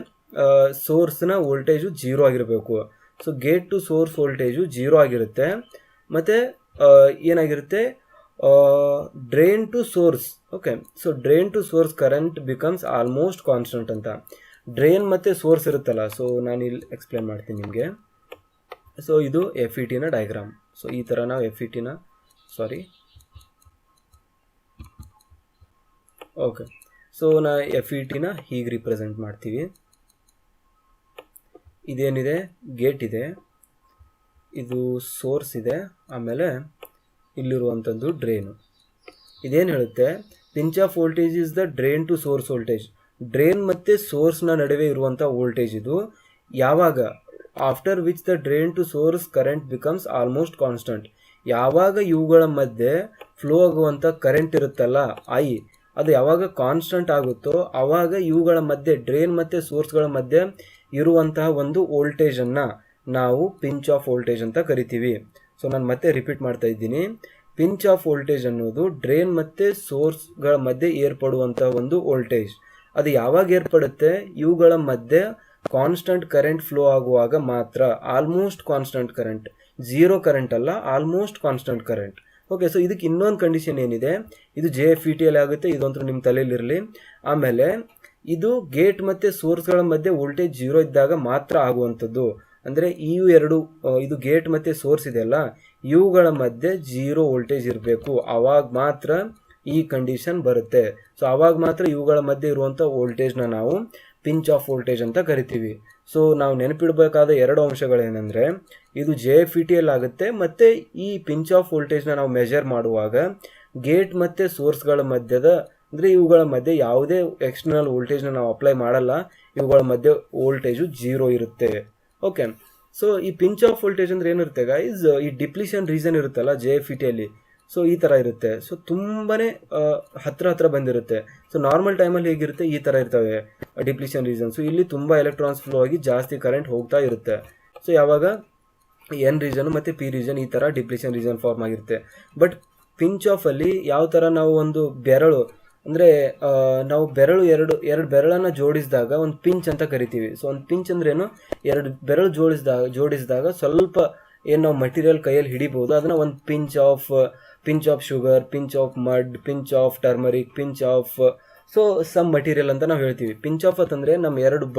ಸೋರ್ಸ್ನ ವೋಲ್ಟೇಜು 0 ಆಗಿರಬೇಕು. So gate to source voltage 0 ಆಗಿರುತ್ತೆ. ಮತ್ತು ಏನಾಗಿರುತ್ತೆ, drain to source. Okay, so drain to source current becomes almost constant ಅಂತ. ಡ್ರೈನ್ ಮತ್ತು ಸೋರ್ಸ್ ಇರುತ್ತಲ್ಲ, ಸೊ ನಾನು ಇಲ್ಲಿ ಎಕ್ಸ್ಪ್ಲೇನ್ ಮಾಡ್ತೀನಿ ನಿಮಗೆ. ಸೊ ಇದು FETನ ಡಯಾಗ್ರಾಮ್. ಸೊ ಈ ಥರ ನಾವು FETನ ಓಕೆ, ಸೊ ನಾ FETನ ಹೀಗೆ ರಿಪ್ರೆಸೆಂಟ್ ಮಾಡ್ತೀವಿ. ಇದೇನಿದೆ, ಗೇಟ್ ಇದೆ, ಇದು ಸೋರ್ಸ್ ಇದೆ, ಆಮೇಲೆ ಇಲ್ಲಿರುವಂಥದ್ದು ಡ್ರೈನು. ಇದೇನು ಹೇಳುತ್ತೆ, pinch off voltage is the drain to source voltage. ಡ್ರೈನ್ ಮತ್ತು ಸೋರ್ಸ್ನ ನಡುವೆ ಇರುವಂಥ ವೋಲ್ಟೇಜ್ ಇದು. ಯಾವಾಗ? After which the drain to source current becomes almost constant. ಯಾವಾಗ ಇವುಗಳ ಮಧ್ಯೆ ಫ್ಲೋ ಆಗುವಂಥ ಕರೆಂಟ್ ಇರುತ್ತಲ್ಲ ಅದು ಯಾವಾಗ ಕಾನ್ಸ್ಟಂಟ್ ಆಗುತ್ತೋ ಆವಾಗ ಇವುಗಳ ಮಧ್ಯೆ, ಡ್ರೈನ್ ಮತ್ತು ಸೋರ್ಸ್ಗಳ ಮಧ್ಯೆ ಇರುವಂತಹ ಒಂದು ವೋಲ್ಟೇಜನ್ನು ನಾವು ಪಿಂಚ್ ಆಫ್ ವೋಲ್ಟೇಜ್ ಅಂತ ಕರಿತೀವಿ. ಸೊ ನಾನು ಮತ್ತೆ ರಿಪೀಟ್ ಮಾಡ್ತಾ ಇದ್ದೀನಿ. ಪಿಂಚ್ ಆಫ್ ವೋಲ್ಟೇಜ್ ಅನ್ನೋದು ಡ್ರೈನ್ ಮತ್ತು ಸೋರ್ಸ್ಗಳ ಮಧ್ಯೆ ಏರ್ಪಡುವಂಥ ಒಂದು ವೋಲ್ಟೇಜ್. ಅದು ಯಾವಾಗ ಏರ್ಪಡುತ್ತೆ? ಇವುಗಳ ಮಧ್ಯೆ ಕಾನ್ಸ್ಟಂಟ್ ಕರೆಂಟ್ ಫ್ಲೋ ಆಗುವಾಗ ಮಾತ್ರ, almost constant current, zero current ಅಲ್ಲ, almost constant current. Okay, so ಇದಕ್ಕೆ ಇನ್ನೊಂದು ಕಂಡೀಷನ್ ಏನಿದೆ, ಇದು JFET ಅಲ್ಲಿ ಆಗುತ್ತೆ, ಇದಂತೂ ನಿಮ್ಮ ತಲೆಯಲ್ಲಿರಲಿ. ಆಮೇಲೆ ಇದು ಗೇಟ್ ಮತ್ತು ಸೋರ್ಸ್ಗಳ ಮಧ್ಯೆ ವೋಲ್ಟೇಜ್ 0 ಇದ್ದಾಗ ಮಾತ್ರ ಆಗುವಂಥದ್ದು. ಅಂದರೆ ಇವು ಎರಡು, ಇದು ಗೇಟ್ ಮತ್ತು ಸೋರ್ಸ್ ಇದೆಯಲ್ಲ, ಇವುಗಳ ಮಧ್ಯೆ 0 ವೋಲ್ಟೇಜ್ ಇರಬೇಕು. ಆವಾಗ ಮಾತ್ರ ಈ ಕಂಡೀಷನ್ ಬರುತ್ತೆ. ಸೊ ಆವಾಗ ಮಾತ್ರ ಇವುಗಳ ಮಧ್ಯೆ ಇರುವಂಥ ವೋಲ್ಟೇಜ್ನ ನಾವು ಪಿಂಚ್ ಆಫ್ ವೋಲ್ಟೇಜ್ ಅಂತ ಕರಿತೀವಿ. ಸೊ ನಾವು ನೆನಪಿಡಬೇಕಾದ 2 ಅಂಶಗಳೇನೆಂದರೆ, ಇದು JFET ಅಲ್ಲಿ ಆಗುತ್ತೆ, ಮತ್ತು ಈ ಪಿಂಚ್ ಆಫ್ ವೋಲ್ಟೇಜ್ನ ನಾವು ಮೆಜರ್ ಮಾಡುವಾಗ ಗೇಟ್ ಮತ್ತು ಸೋರ್ಸ್ಗಳ ಮಧ್ಯದ, ಅಂದರೆ ಇವುಗಳ ಮಧ್ಯೆ ಯಾವುದೇ ಎಕ್ಸ್ಟರ್ನಲ್ ವೋಲ್ಟೇಜ್ನ ನಾವು ಅಪ್ಲೈ ಮಾಡಲ್ಲ, ಇವುಗಳ ಮಧ್ಯೆ ವೋಲ್ಟೇಜು 0 ಇರುತ್ತೆ. ಓಕೆ, ಸೊ ಈ ಪಿಂಚ್ ಆಫ್ ವೋಲ್ಟೇಜ್ ಅಂದರೆ ಏನಿರುತ್ತೆ ಗೈಸ್, ಈ ಡಿಪ್ಲಿಷನ್ ರೀಸನ್ ಇರುತ್ತಲ್ಲ JFET ಅಲ್ಲಿ, ಸೊ ಈ ಥರ ಇರುತ್ತೆ. ಸೊ ತುಂಬಾ ಹತ್ರ ಬಂದಿರುತ್ತೆ. ಸೊ ನಾರ್ಮಲ್ ಟೈಮಲ್ಲಿ ಹೇಗಿರುತ್ತೆ, ಈ ಥರ ಇರ್ತವೆ ಡಿಪ್ಲಿಷನ್ ರೀಸನ್. ಸೊ ಇಲ್ಲಿ ತುಂಬ ಎಲೆಕ್ಟ್ರಾನ್ಸ್ ಫ್ಲೋ ಆಗಿ ಜಾಸ್ತಿ ಕರೆಂಟ್ ಹೋಗ್ತಾ ಇರುತ್ತೆ. ಸೊ ಯಾವಾಗ N ರೀಜನ್ ಮತ್ತು P ರೀಜನ್ ಈ ಥರ ಡಿಪ್ಲಿಷನ್ ರೀಸನ್ ಫಾರ್ಮ್ ಆಗಿರುತ್ತೆ. ಬಟ್ ಪಿಂಚ್ ಆಫ್ ಅಲ್ಲಿ ಯಾವ ಥರ ನಾವು ಒಂದು ಬೆರಳು, ಅಂದರೆ ನಾವು ಬೆರಳು ಎರಡು ಬೆರಳನ್ನು ಜೋಡಿಸಿದಾಗ ಒಂದು ಪಿಂಚ್ ಅಂತ ಕರಿತೀವಿ. ಸೊ ಒಂದು ಪಿಂಚ್ ಅಂದ್ರೇನು, 2 ಬೆರಳು ಜೋಡಿಸಿದಾಗ ಸ್ವಲ್ಪ ಏನು ನಾವು ಮಟೀರಿಯಲ್ ಕೈಯಲ್ಲಿ ಹಿಡಿಬೋದು, ಅದನ್ನು ಒಂದು pinch of sugar, pinch of mud, pinch of turmeric, pinch of some material ಅಂತ ನಾವು ಹೇಳ್ತೀವಿ. ಪಿಂಚ್ ಆಫ್ ಅಂತಂದರೆ ನಮ್ಮ 2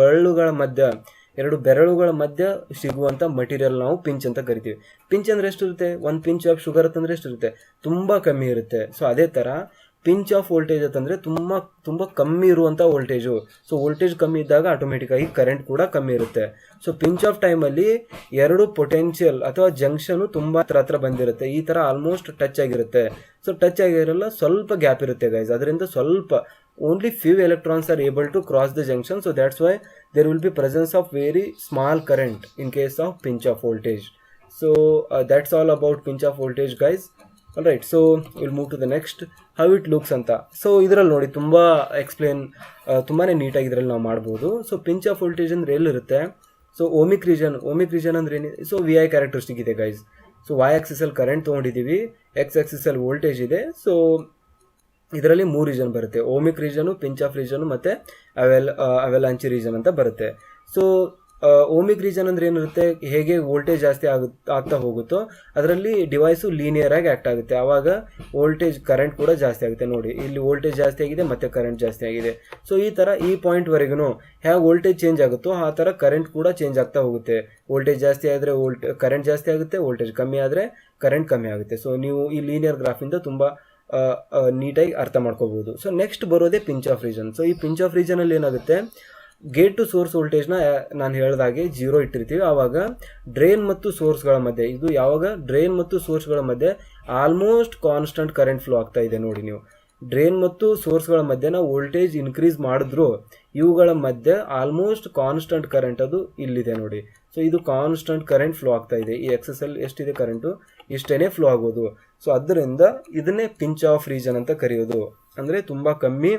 ಬೆರಳುಗಳ ಮಧ್ಯ ಸಿಗುವಂಥ ಮಟೀರಿಯಲ್ ನಾವು ಪಿಂಚ್ ಅಂತ ಕರಿತೀವಿ. ಪಿಂಚ್ ಅಂದರೆ ಎಷ್ಟಿರುತ್ತೆ, ಒಂದು ಪಿಂಚ್ ಆಫ್ ಶುಗರ್ ಅಂತಂದರೆ ಎಷ್ಟಿರುತ್ತೆ, ತುಂಬ ಕಮ್ಮಿ ಇರುತ್ತೆ. ಸೊ ಅದೇ ಥರ ಪಿಂಚ್ ಆಫ್ ವೋಲ್ಟೇಜ್ ಅಂತಂದರೆ ತುಂಬ ಕಮ್ಮಿ ಇರುವಂಥ ವೋಲ್ಟೇಜು. ಸೊ ವೋಲ್ಟೇಜ್ ಕಮ್ಮಿ ಇದ್ದಾಗ ಆಟೋಮೆಟಿಕ್ಕಾಗಿ ಕರೆಂಟ್ ಕೂಡ ಕಮ್ಮಿ ಇರುತ್ತೆ. ಸೊ ಪಿಂಚ್ ಆಫ್ ಟೈಮಲ್ಲಿ 2 ಪೊಟೆನ್ಷಿಯಲ್ ಅಥವಾ ಜಂಕ್ಷನು ತುಂಬ ಹತ್ರ ಬಂದಿರುತ್ತೆ, ಈ ಥರ ಆಲ್ಮೋಸ್ಟ್ ಟಚ್ ಆಗಿರುತ್ತೆ. ಸೊ ಟಚ್ ಆಗಿರಲ್ಲ, ಸ್ವಲ್ಪ ಗ್ಯಾಪ್ ಇರುತ್ತೆ ಗೈಸ್, ಅದರಿಂದ ಸ್ವಲ್ಪ only few electrons are able to cross the junction. So that's why there will be presence of very small current in case of pinch off voltage. So that's all about pinch off voltage guys. Alright, so we'll move to the next, how it looks ಅಂತ. So ಇದರಲ್ಲಿ ನೋಡಿ ತುಂಬ ತುಂಬಾ ನೀಟಾಗಿ ಇದರಲ್ಲಿ ನಾವು ಮಾಡ್ಬೋದು. So pinch off voltage ಅಂದರೆ ಎಲ್ಲಿರುತ್ತೆ, ಸೊ ಓಮಿಕ್ ರೀಜನ್ ಅಂದ್ರೆ ಏನು, ಸೊ VI ಕ್ಯಾರೆಕ್ಟರಿಸ್ಟಿಕ್ ಇದೆ ಗೈಸ್. ಸೊ Y ಆಕ್ಸಿಸಲ್ಲಿ ಕರೆಂಟ್ ತೊಗೊಂಡಿದ್ದೀವಿ, X ಆಕ್ಸಿಸಲ್ಲಿ ವೋಲ್ಟೇಜ್ ಇದೆ. ಸೊ ಇದರಲ್ಲಿ 3 ರೀಜನ್ ಬರುತ್ತೆ, ಓಮಿಕ್ ರೀಜನು, ಪಿಂಚ್ ಆಫ್ ರೀಜನು ಮತ್ತು ಅವೆಲಾಂಚಿ ರೀಜನ್ ಅಂತ ಬರುತ್ತೆ. ಸೊ ಓಮಿಕ್ ರೀಜನ್ ಅಂದರೆ ಏನಿರುತ್ತೆ, ಹೇಗೆ ವೋಲ್ಟೇಜ್ ಜಾಸ್ತಿ ಆಗ್ತಾ ಹೋಗುತ್ತೋ ಅದರಲ್ಲಿ ಡಿವೈಸು ಲೀನಿಯರ್ ಆಗಿ ಆ್ಯಕ್ಟ್ ಆಗುತ್ತೆ, ಆವಾಗ ವೋಲ್ಟೇಜ್ ಕರೆಂಟ್ ಕೂಡ ಜಾಸ್ತಿ ಆಗುತ್ತೆ. ನೋಡಿ ಇಲ್ಲಿ ವೋಲ್ಟೇಜ್ ಜಾಸ್ತಿ ಆಗಿದೆ ಮತ್ತು ಕರೆಂಟ್ ಜಾಸ್ತಿ ಆಗಿದೆ. ಸೊ ಈ ಥರ ಈ ಪಾಯಿಂಟ್ವರೆಗೂ ಹೇಗೆ ವೋಲ್ಟೇಜ್ ಚೇಂಜ್ ಆಗುತ್ತೋ ಆ ಥರ ಕರೆಂಟ್ ಕೂಡ ಚೇಂಜ್ ಆಗ್ತಾ ಹೋಗುತ್ತೆ. ವೋಲ್ಟೇಜ್ ಜಾಸ್ತಿ ಆದರೆ ಕರೆಂಟ್ ಜಾಸ್ತಿ ಆಗುತ್ತೆ, ವೋಲ್ಟೇಜ್ ಕಮ್ಮಿ ಆದರೆ ಕರೆಂಟ್ ಕಮ್ಮಿ ಆಗುತ್ತೆ. ಸೊ ನೀವು ಈ ಲೀನಿಯರ್ ಗ್ರಾಫಿಂದ ತುಂಬ ನೀಟಾಗಿ ಅರ್ಥ ಮಾಡ್ಕೋಬಹುದು. ಸೊ ನೆಕ್ಸ್ಟ್ ಬರೋದೇ ಪಿಂಚ್ ಆಫ್ ರೀಜನ್. ಸೊ ಈ ಪಿಂಚ್ ಆಫ್ ರೀಜನಲ್ಲಿ ಏನಾಗುತ್ತೆ, ಗೇಟ್ ಟು ಸೋರ್ಸ್ ವೋಲ್ಟೇಜ್ನ ನಾನು ಹೇಳಿದಾಗೆ 0 ಇಟ್ಟಿರ್ತೀವಿ. ಆವಾಗ ಡ್ರೈನ್ ಮತ್ತು ಸೋರ್ಸ್ಗಳ ಮಧ್ಯೆ, ಇದು ಯಾವಾಗ ಡ್ರೈನ್ ಮತ್ತು ಸೋರ್ಸ್ಗಳ ಮಧ್ಯೆ ಆಲ್ಮೋಸ್ಟ್ ಕಾನ್ಸ್ಟಂಟ್ ಕರೆಂಟ್ ಫ್ಲೋ ಆಗ್ತಾ ಇದೆ. ನೋಡಿ ನೀವು ಡ್ರೈನ್ ಮತ್ತು ಸೋರ್ಸ್ಗಳ ಮಧ್ಯೆ ನಾವು ವೋಲ್ಟೇಜ್ ಇನ್ಕ್ರೀಸ್ ಮಾಡಿದ್ರು ಇವುಗಳ ಮಧ್ಯೆ ಆಲ್ಮೋಸ್ಟ್ ಕಾನ್ಸ್ಟಂಟ್ ಕರೆಂಟ್ ಅದು ಇಲ್ಲಿದೆ ನೋಡಿ. ಸೊ ಇದು ಕಾನ್ಸ್ಟಂಟ್ ಕರೆಂಟ್ ಫ್ಲೋ ಆಗ್ತಾ ಇದೆ. ಈ ಎಕ್ಸೆಸಲ್ಲಿ ಎಷ್ಟಿದೆ ಕರೆಂಟು, ಇಷ್ಟೇ ಫ್ಲೋ ಆಗೋದು. ಸೊ ಅದರಿಂದ ಇದನ್ನೇ ಪಿಂಚ್ ಆಫ್ ರೀಜನ್ ಅಂತ ಕರೆಯೋದು, ಅಂದರೆ ತುಂಬ ಕಮ್ಮಿ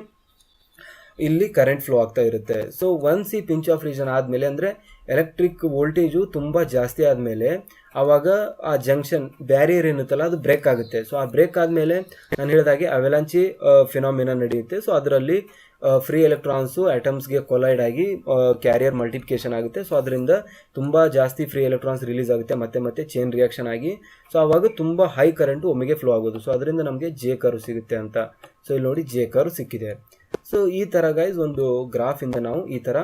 ಇಲ್ಲಿ ಕರೆಂಟ್ ಫ್ಲೋ ಆಗ್ತಾ ಇರುತ್ತೆ. ಸೊ ಒನ್ಸ್ ಈ ಪಿಂಚ್ ಆಫ್ ರೀಜನ್ ಆದಮೇಲೆ, ಅಂದರೆ ಎಲೆಕ್ಟ್ರಿಕ್ ವೋಲ್ಟೇಜು ತುಂಬ ಜಾಸ್ತಿ ಆದಮೇಲೆ ಆವಾಗ ಆ ಜಂಕ್ಷನ್ ಬ್ಯಾರಿಯರ್ ಏನಿರುತ್ತಲ್ಲ ಅದು ಬ್ರೇಕ್ ಆಗುತ್ತೆ. ಸೊ ಆ ಬ್ರೇಕ್ ಆದಮೇಲೆ ನಾನು ಹೇಳಿದಾಗೆ ಅವೆಲಾಂಚಿ ಫಿನಾಮಿನಾ ನಡೆಯುತ್ತೆ. ಸೊ ಅದರಲ್ಲಿ ಫ್ರೀ ಎಲೆಕ್ಟ್ರಾನ್ಸು ಆಟಮ್ಸ್ಗೆ ಕೊಲೈಡ್ ಆಗಿ ಕ್ಯಾರಿಯರ್ ಮಲ್ಟಿಪ್ಲಿಕೇಶನ್ ಆಗುತ್ತೆ. ಸೊ ಅದರಿಂದ ತುಂಬ ಜಾಸ್ತಿ ಫ್ರೀ ಎಲೆಕ್ಟ್ರಾನ್ಸ್ ರಿಲೀಸ್ ಆಗುತ್ತೆ, ಮತ್ತೆ ಚೈನ್ ರಿಯಾಕ್ಷನ್ ಆಗಿ. ಸೊ ಆವಾಗ ತುಂಬ ಹೈ ಕರೆಂಟು ಒಮ್ಮೆಗೆ ಫ್ಲೋ ಆಗೋದು. ಸೊ ಅದರಿಂದ ನಮಗೆ ಜೆ ಕರ್ವ್ ಸಿಗುತ್ತೆ ಅಂತ. ಸೊ ಇಲ್ಲಿ ನೋಡಿ ಜೆ ಕರ್ವ್ ಸಿಕ್ಕಿದೆ. ಸೊ ಈ ಥರ ಗೈಸ್ ಒಂದು ಗ್ರಾಫಿಂದ ನಾವು ಈ ಥರ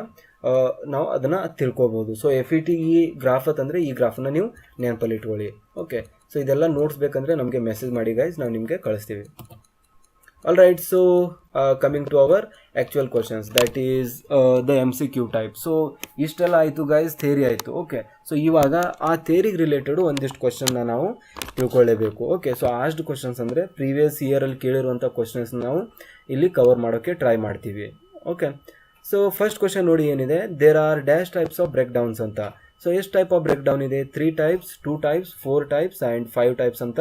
ನಾವು ಅದನ್ನು ತಿಳ್ಕೊಬೋದು. ಸೊ FET ಈ ಗ್ರಾಫ್ ಅಂತಂದರೆ ಈ ಗ್ರಾಫನ್ನು ನೀವು ನೆನಪಲ್ಲಿ ಇಟ್ಕೊಳ್ಳಿ. ಓಕೆ, ಸೊ ಇದೆಲ್ಲ ನೋಟ್ಸ್ ಬೇಕಂದರೆ ನಮಗೆ ಮೆಸೇಜ್ ಮಾಡಿ ಗೈಸ್, ನಾವು ನಿಮಗೆ ಕಳಿಸ್ತೀವಿ. All right, so coming to our actual questions, that is the MCQ type. So ಇಷ್ಟೆಲ್ಲ ಆಯಿತು ಗೈಸ್, ಥೇರಿ ಆಯಿತು. ಓಕೆ, ಸೊ ಇವಾಗ ಆ ಥೇರಿಗೆ ರಿಲೇಟೆಡು ಒಂದಿಷ್ಟು ಕ್ವಶನ್ನ ನಾವು ತಿಳ್ಕೊಳ್ಳೇಬೇಕು. ಓಕೆ, ಸೊ ಆಸ್ಟ್ ಕ್ವಶನ್ಸ್ ಅಂದರೆ ಪ್ರೀವಿಯಸ್ ಇಯರಲ್ಲಿ ಕೇಳಿರುವಂಥ ಕ್ವಶನ್ಸ್ ನಾವು ಇಲ್ಲಿ ಕವರ್ ಮಾಡೋಕ್ಕೆ ಟ್ರೈ ಮಾಡ್ತೀವಿ. ಓಕೆ, ಸೊ ಫಸ್ಟ್ ಕ್ವಶನ್ ನೋಡಿ ಏನಿದೆ, there are dash types of break downs ಅಂತ. ಸೊ ಎಷ್ಟು ಟೈಪ್ ಆಫ್ ಬ್ರೇಕ್ ಡೌನ್ ಇದೆ, 3 types, 2 types, 4 types and 5 types ಅಂತ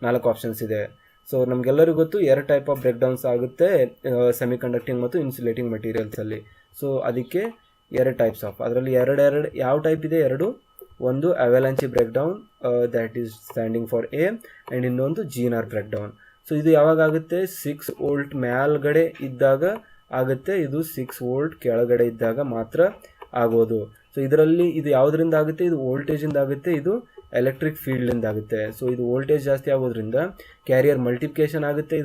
4 ಆಪ್ಷನ್ಸ್ ಇದೆ. ಸೊ ನಮಗೆಲ್ಲರಿಗೂ ಗೊತ್ತು 2 ಟೈಪ್ ಆಫ್ ಬ್ರೇಕ್ ಡೌನ್ಸ್ ಆಗುತ್ತೆ ಸೆಮಿ ಕಂಡಕ್ಟಿಂಗ್ ಮತ್ತು ಇನ್ಸುಲೇಟಿಂಗ್ ಮಟೀರಿಯಲ್ಸಲ್ಲಿ. ಸೊ ಅದಕ್ಕೆ 2 ಟೈಪ್ಸ್ ಆಫ್, ಅದರಲ್ಲಿ ಎರಡು ಯಾವ ಟೈಪ್ ಇದೆ, 2. ಒಂದು avalanche break down, that is standing for A, and ಇನ್ನೊಂದು ಜೀನರ್ ಬ್ರೇಕ್ ಡೌನ್. ಸೊ ಇದು ಯಾವಾಗ ಆಗುತ್ತೆ, 6 ವೋಲ್ಟ್ ಮೇಲ್ಗಡೆ ಇದ್ದಾಗ ಆಗುತ್ತೆ, ಇದು 6 ವೋಲ್ಟ್ ಕೆಳಗಡೆ ಇದ್ದಾಗ ಮಾತ್ರ ಆಗೋದು. ಸೊ ಇದರಲ್ಲಿ ಇದು ಯಾವುದರಿಂದ ಆಗುತ್ತೆ, ಇದು ವೋಲ್ಟೇಜಿಂದ ಆಗುತ್ತೆ, ಇದು ಎಲೆಕ್ಟ್ರಿಕ್ ಫೀಲ್ಡಿಂದ ಆಗುತ್ತೆ. ಸೊ ಇದು ವೋಲ್ಟೇಜ್ ಜಾಸ್ತಿ ಆಗೋದ್ರಿಂದ ಕ್ಯಾರಿಯರ್ ಮಲ್ಟಿಪ್ಲಿಕೇಶನ್ ಆಗುತ್ತೆ.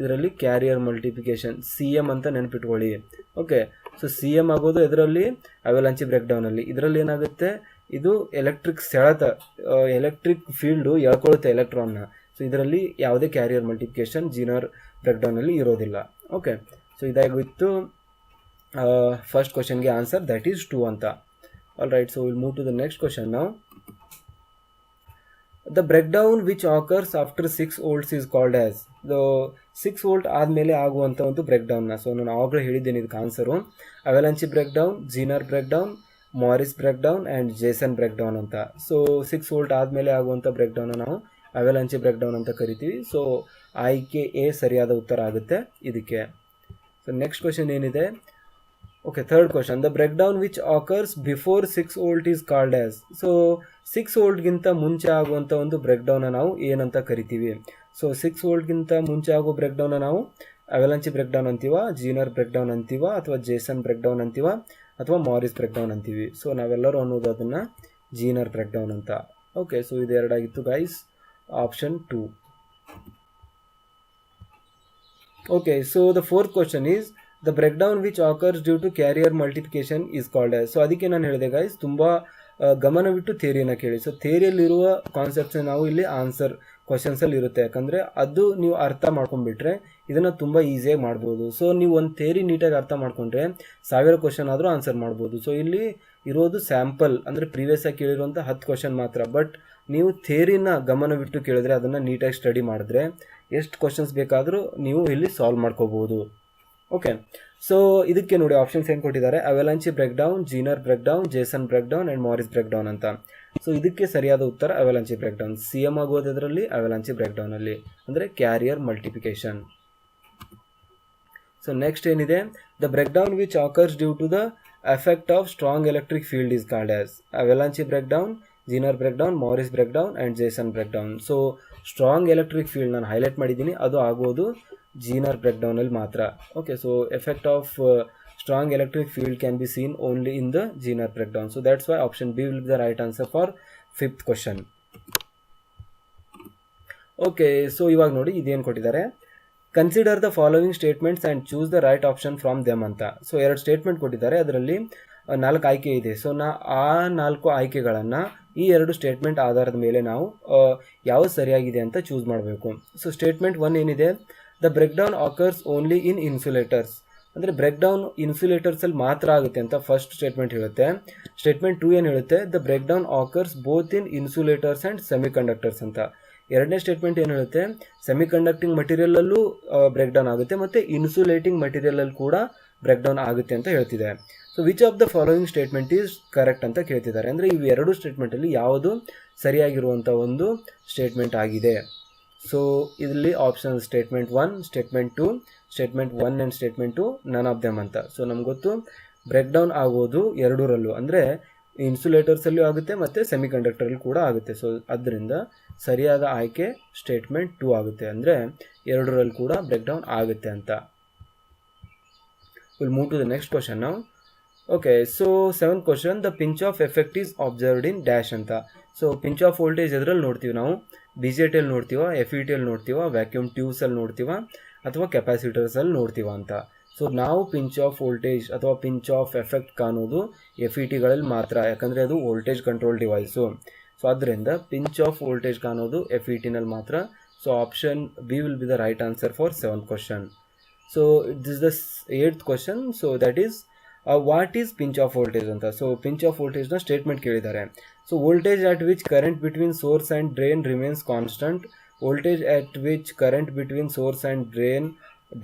ಇದರಲ್ಲಿ ಕ್ಯಾರಿಯರ್ ಮಲ್ಟಿಪ್ಲಿಕೇಶನ್ CM ಅಂತ ನೆನಪಿಟ್ಕೊಳ್ಳಿ. ಓಕೆ, ಸೊ CM ಆಗೋದು ಇದರಲ್ಲಿ ಅವಲಾಂಚಿ ಬ್ರೇಕ್ಡೌನಲ್ಲಿ. ಇದರಲ್ಲಿ ಏನಾಗುತ್ತೆ, ಇದು ಎಲೆಕ್ಟ್ರಿಕ್ ಸೆಳೆತ, ಎಲೆಕ್ಟ್ರಿಕ್ ಫೀಲ್ಡು ಎಳ್ಕೊಳ್ಳುತ್ತೆ ಎಲೆಕ್ಟ್ರಾನ್ನ. ಸೊ ಇದರಲ್ಲಿ ಯಾವುದೇ ಕ್ಯಾರಿಯರ್ ಮಲ್ಟಿಪ್ಲಿಕೇಶನ್ ಜೀನರ್ ಬ್ರೇಕ್ಡೌನಲ್ಲಿ ಇರೋದಿಲ್ಲ. ಓಕೆ, ಸೊ ಇದಾಗಿತ್ತು ಫಸ್ಟ್ ಕ್ವಶನ್ಗೆ ಆನ್ಸರ್, ದಟ್ ಈಸ್ 2 ಅಂತ. All right, so will move to the next question ನಾವು. The breakdown which occurs after 6 volts is called as. 6 volt ಆದಮೇಲೆ ಆಗುವಂಥ ಒಂದು ಬ್ರೇಕ್ಡೌನ್ನ. ಸೊ ನಾನು ಆವಾಗಲೇ ಹೇಳಿದ್ದೇನೆ ಇದಕ್ಕೆ answer avalanche breakdown, Zener breakdown, Morris breakdown and Jason breakdown ಅಂತ. ಸೊ 6 volt ಆದಮೇಲೆ ಆಗುವಂಥ ಬ್ರೇಕ್ಡೌನ್ನ ನಾವು ಅವಲಾಂಚಿ ಬ್ರೇಕ್ಡೌನ್ ಅಂತ ಕರಿತೀವಿ. ಸೊ ಆಯ್ಕೆ ಎ ಸರಿಯಾದ ಉತ್ತರ ಆಗುತ್ತೆ ಇದಕ್ಕೆ. ಸೊ ನೆಕ್ಸ್ಟ್ ಕ್ವಶನ್ ಏನಿದೆ, okay, third question. The breakdown which occurs before 6 volt is called as. So 6 voltಗಿಂತ ಮುಂಚೆ ಆಗುವಂಥ ಒಂದು ಬ್ರೇಕ್ಡೌನ್ನ ನಾವು ಏನಂತ ಕರಿತೀವಿ. ಸೊ 6 voltಗಿಂತ ಮುಂಚೆ ಆಗೋ ಬ್ರೇಕ್ಡೌನ್ನ ನಾವು ಅವಲಾಂಚಿ ಬ್ರೇಕ್ಡೌನ್ ಅಂತೀವ, ಜೀನರ್ ಬ್ರೇಕ್ಡೌನ್ ಅಂತೀವ, ಅಥವಾ ಜೇಸನ್ ಬ್ರೇಕ್ಡೌನ್ ಅಂತೀವ, ಅಥವಾ ಮಾರಿಸ್ ಬ್ರೇಕ್ಡೌನ್ ಅಂತೀವಿ. ಸೊ ನಾವೆಲ್ಲರೂ ಅನ್ನೋದು ಅದನ್ನು ಜೀನರ್ ಬ್ರೇಕ್ಡೌನ್ ಅಂತ. ಓಕೆ, ಸೊ ಇದು ಎರಡಾಗಿತ್ತು guys, option 2. Okay, so the fourth question is the breakdown which occurs due to carrier multiplication is called as. So ಅದಕ್ಕೆ ನಾನು ಹೇಳಿದೆ ಗೈಸ್, ತುಂಬ ಗಮನವಿಟ್ಟು ಥಿಯರಿನ ಕೇಳಿ. ಸೊ ಥಿಯರಿಯಲ್ಲಿರುವ ಕಾನ್ಸೆಪ್ಟ್ಸ್ ನಾವು ಇಲ್ಲಿ ಆನ್ಸರ್ ಕ್ವಶನ್ಸಲ್ಲಿ ಇರುತ್ತೆ, ಯಾಕಂದರೆ ಅದು ನೀವು ಅರ್ಥ ಮಾಡ್ಕೊಂಡ್ಬಿಟ್ರೆ ಇದನ್ನು ತುಂಬ ಈಸಿಯಾಗಿ ಮಾಡ್ಬೋದು. ಸೊ ನೀವು ಒಂದು ಥಿಯರಿ ನೀಟಾಗಿ ಅರ್ಥ ಮಾಡ್ಕೊಂಡ್ರೆ 1000 ಕ್ವಶನ್ ಆದರೂ ಆನ್ಸರ್ ಮಾಡ್ಬೋದು. ಸೊ ಇಲ್ಲಿ ಇರೋದು ಸ್ಯಾಂಪಲ್, ಅಂದರೆ ಪ್ರೀವಿಯಸ್ ಆಗಿ ಕೇಳಿರುವಂಥ 10 ಕ್ವಶನ್ ಮಾತ್ರ. ಬಟ್ ನೀವು ಥಿಯರಿನ ಗಮನವಿಟ್ಟು ಕೇಳಿದ್ರೆ, ಅದನ್ನು ನೀಟಾಗಿ ಸ್ಟಡಿ ಮಾಡಿದ್ರೆ ಎಷ್ಟು ಕ್ವಶನ್ಸ್ ಬೇಕಾದರೂ ನೀವು ಇಲ್ಲಿ ಸಾಲ್ವ್ ಮಾಡ್ಕೋಬೋದು. ಓಕೆ, ಸೊ ಇದಕ್ಕೆ ನೋಡಿ ಆಪ್ಷನ್ಸ್ ಏನು ಕೊಟ್ಟಿದ್ದಾರೆ, avalanche breakdown, Zener breakdown, Jason breakdown and Morris breakdown ಅಂತ. ಸೊ ಇದಕ್ಕೆ ಸರಿಯಾದ ಉತ್ತರ ಅವಲಾಂಚಿ ಬ್ರೇಕ್ಡೌನ್. CM ಆಗೋದು ಇದರಲ್ಲಿ ಅವಲಾಂಚಿ ಬ್ರೇಕ್ಡೌನಲ್ಲಿ, ಅಂದರೆ ಕ್ಯಾರಿಯರ್ ಮಲ್ಟಿಪ್ಲಿಕೇಶನ್. ಸೊ ನೆಕ್ಸ್ಟ್ ಏನಿದೆ, the breakdown which occurs due to the effect of strong electric field is called as. Avalanche breakdown, Zener breakdown, Morris breakdown and Jason breakdown. So strong electric field ನಾನು highlight ಮಾಡಿದ್ದೀನಿ, ಅದು ಆಗೋದು Zener ಬ್ರೇಕ್ಡೌನಲ್ಲಿ ಮಾತ್ರ. Okay, so effect of strong electric field can be seen only in the Zener breakdown. So that's why option B will be the right answer for 5th question. Okay, so ಇವಾಗ ನೋಡಿ ಇದೇನು ಕೊಟ್ಟಿದ್ದಾರೆ, consider the following statements and choose the right option from them ಅಂತ. So 2 statement ಕೊಟ್ಟಿದ್ದಾರೆ, ಅದರಲ್ಲಿ 4 ಆಯ್ಕೆ ಇದೆ. So ಆ 4 ಆಯ್ಕೆಗಳನ್ನು ಈ 2 ಸ್ಟೇಟ್ಮೆಂಟ್ ಆಧಾರದ ಮೇಲೆ ನಾವು ಯಾವುದು ಸರಿಯಾಗಿದೆ ಅಂತ ಚೂಸ್ ಮಾಡಬೇಕು. ಸೊ ಸ್ಟೇಟ್ಮೆಂಟ್ 1 ಏನಿದೆ, the breakdown occurs only in insulators. ಅಂದರೆ ಬ್ರೇಕ್ಡೌನ್ ಇನ್ಸುಲೇಟರ್ಸಲ್ಲಿ ಮಾತ್ರ ಆಗುತ್ತೆ ಅಂತ ಫಸ್ಟ್ ಸ್ಟೇಟ್ಮೆಂಟ್ ಹೇಳುತ್ತೆ. ಸ್ಟೇಟ್ಮೆಂಟ್ 2 ಏನು ಹೇಳುತ್ತೆ, the breakdown occurs both in insulators and semiconductors ಅಂತ. ಎರಡನೇ ಸ್ಟೇಟ್ಮೆಂಟ್ ಏನು ಹೇಳುತ್ತೆ, ಸೆಮಿಕಂಡಕ್ಟಿಂಗ್ ಮಟೀರಿಯಲಲ್ಲೂ ಬ್ರೇಕ್ಡೌನ್ ಆಗುತ್ತೆ ಮತ್ತು ಇನ್ಸುಲೇಟಿಂಗ್ ಮಟೀರಿಯಲಲ್ಲಿ ಕೂಡ ಬ್ರೇಕ್ಡೌನ್ ಆಗುತ್ತೆ ಅಂತ ಹೇಳ್ತಿದೆ. So which of the following statement is correct ಅಂತ ಕೇಳ್ತಿದ್ದಾರೆ. ಅಂದರೆ ಇವು 2 ಸ್ಟೇಟ್ಮೆಂಟಲ್ಲಿ ಯಾವುದು ಸರಿಯಾಗಿರುವಂಥ ಒಂದು ಸ್ಟೇಟ್ಮೆಂಟ್ ಆಗಿದೆ. ಸೊ ಇಲ್ಲಿ option statement 1, statement 2, statement 1 and statement 2 none of them ಅಂತ. ಸೊ ನಮ್ಗೆ ಗೊತ್ತು ಬ್ರೇಕ್ಡೌನ್ ಆಗೋದು ಎರಡರಲ್ಲೂ, ಅಂದರೆ ಇನ್ಸುಲೇಟರ್ಸಲ್ಲೂ ಆಗುತ್ತೆ ಮತ್ತು ಸೆಮಿಕಂಡಕ್ಟರಲ್ಲಿ ಕೂಡ ಆಗುತ್ತೆ. ಸೊ ಅದರಿಂದ ಸರಿಯಾದ ಆಯ್ಕೆ ಸ್ಟೇಟ್ಮೆಂಟ್ 2 ಆಗುತ್ತೆ, ಅಂದರೆ ಎರಡರಲ್ಲಿ ಕೂಡ ಬ್ರೇಕ್ಡೌನ್ ಆಗುತ್ತೆ ಅಂತ. Will move to the next question ನಾವು. Okay, so 7th question, the pinch off effect is observed in dash ಅಂತ. ಸೊ ಪಿಂಚ್ ಆಫ್ ವೋಲ್ಟೇಜ್ ಎದ್ರಲ್ಲಿ ನೋಡ್ತೀವಿ ನಾವು, BJTಯಲ್ಲಿ ನೋಡ್ತೀವ, FETಯಲ್ಲಿ ನೋಡ್ತೀವ, ವ್ಯಾಕ್ಯೂಮ್ ಟ್ಯೂಬ್ಸಲ್ಲಿ ನೋಡ್ತೀವ, ಅಥವಾ ಕೆಪಾಸಿಟರ್ಸಲ್ಲಿ ನೋಡ್ತೀವ ಅಂತ. ಸೊ ನಾವು ಪಿಂಚ್ ಆಫ್ ವೋಲ್ಟೇಜ್ ಅಥವಾ ಪಿಂಚ್ ಆಫ್ ಎಫೆಕ್ಟ್ ಕಾಣೋದು FETಗಳಲ್ಲಿ ಮಾತ್ರ, ಯಾಕಂದರೆ ಅದು ವೋಲ್ಟೇಜ್ ಕಂಟ್ರೋಲ್ ಡಿವೈಸು. ಸೊ ಅದರಿಂದ ಪಿಂಚ್ ಆಫ್ ವೋಲ್ಟೇಜ್ ಕಾಣೋದು FETನಲ್ಲಿ ಮಾತ್ರ. So option B will be the right answer for 7th question. So this the 8th question. So that is what is pinch off voltage ಅಂತ. So pinch off ವೋಲ್ಟೇಜ್ನ statement ಕೇಳಿದ್ದಾರೆ. So voltage at which current between source and drain remains constant, voltage at which current between source and drain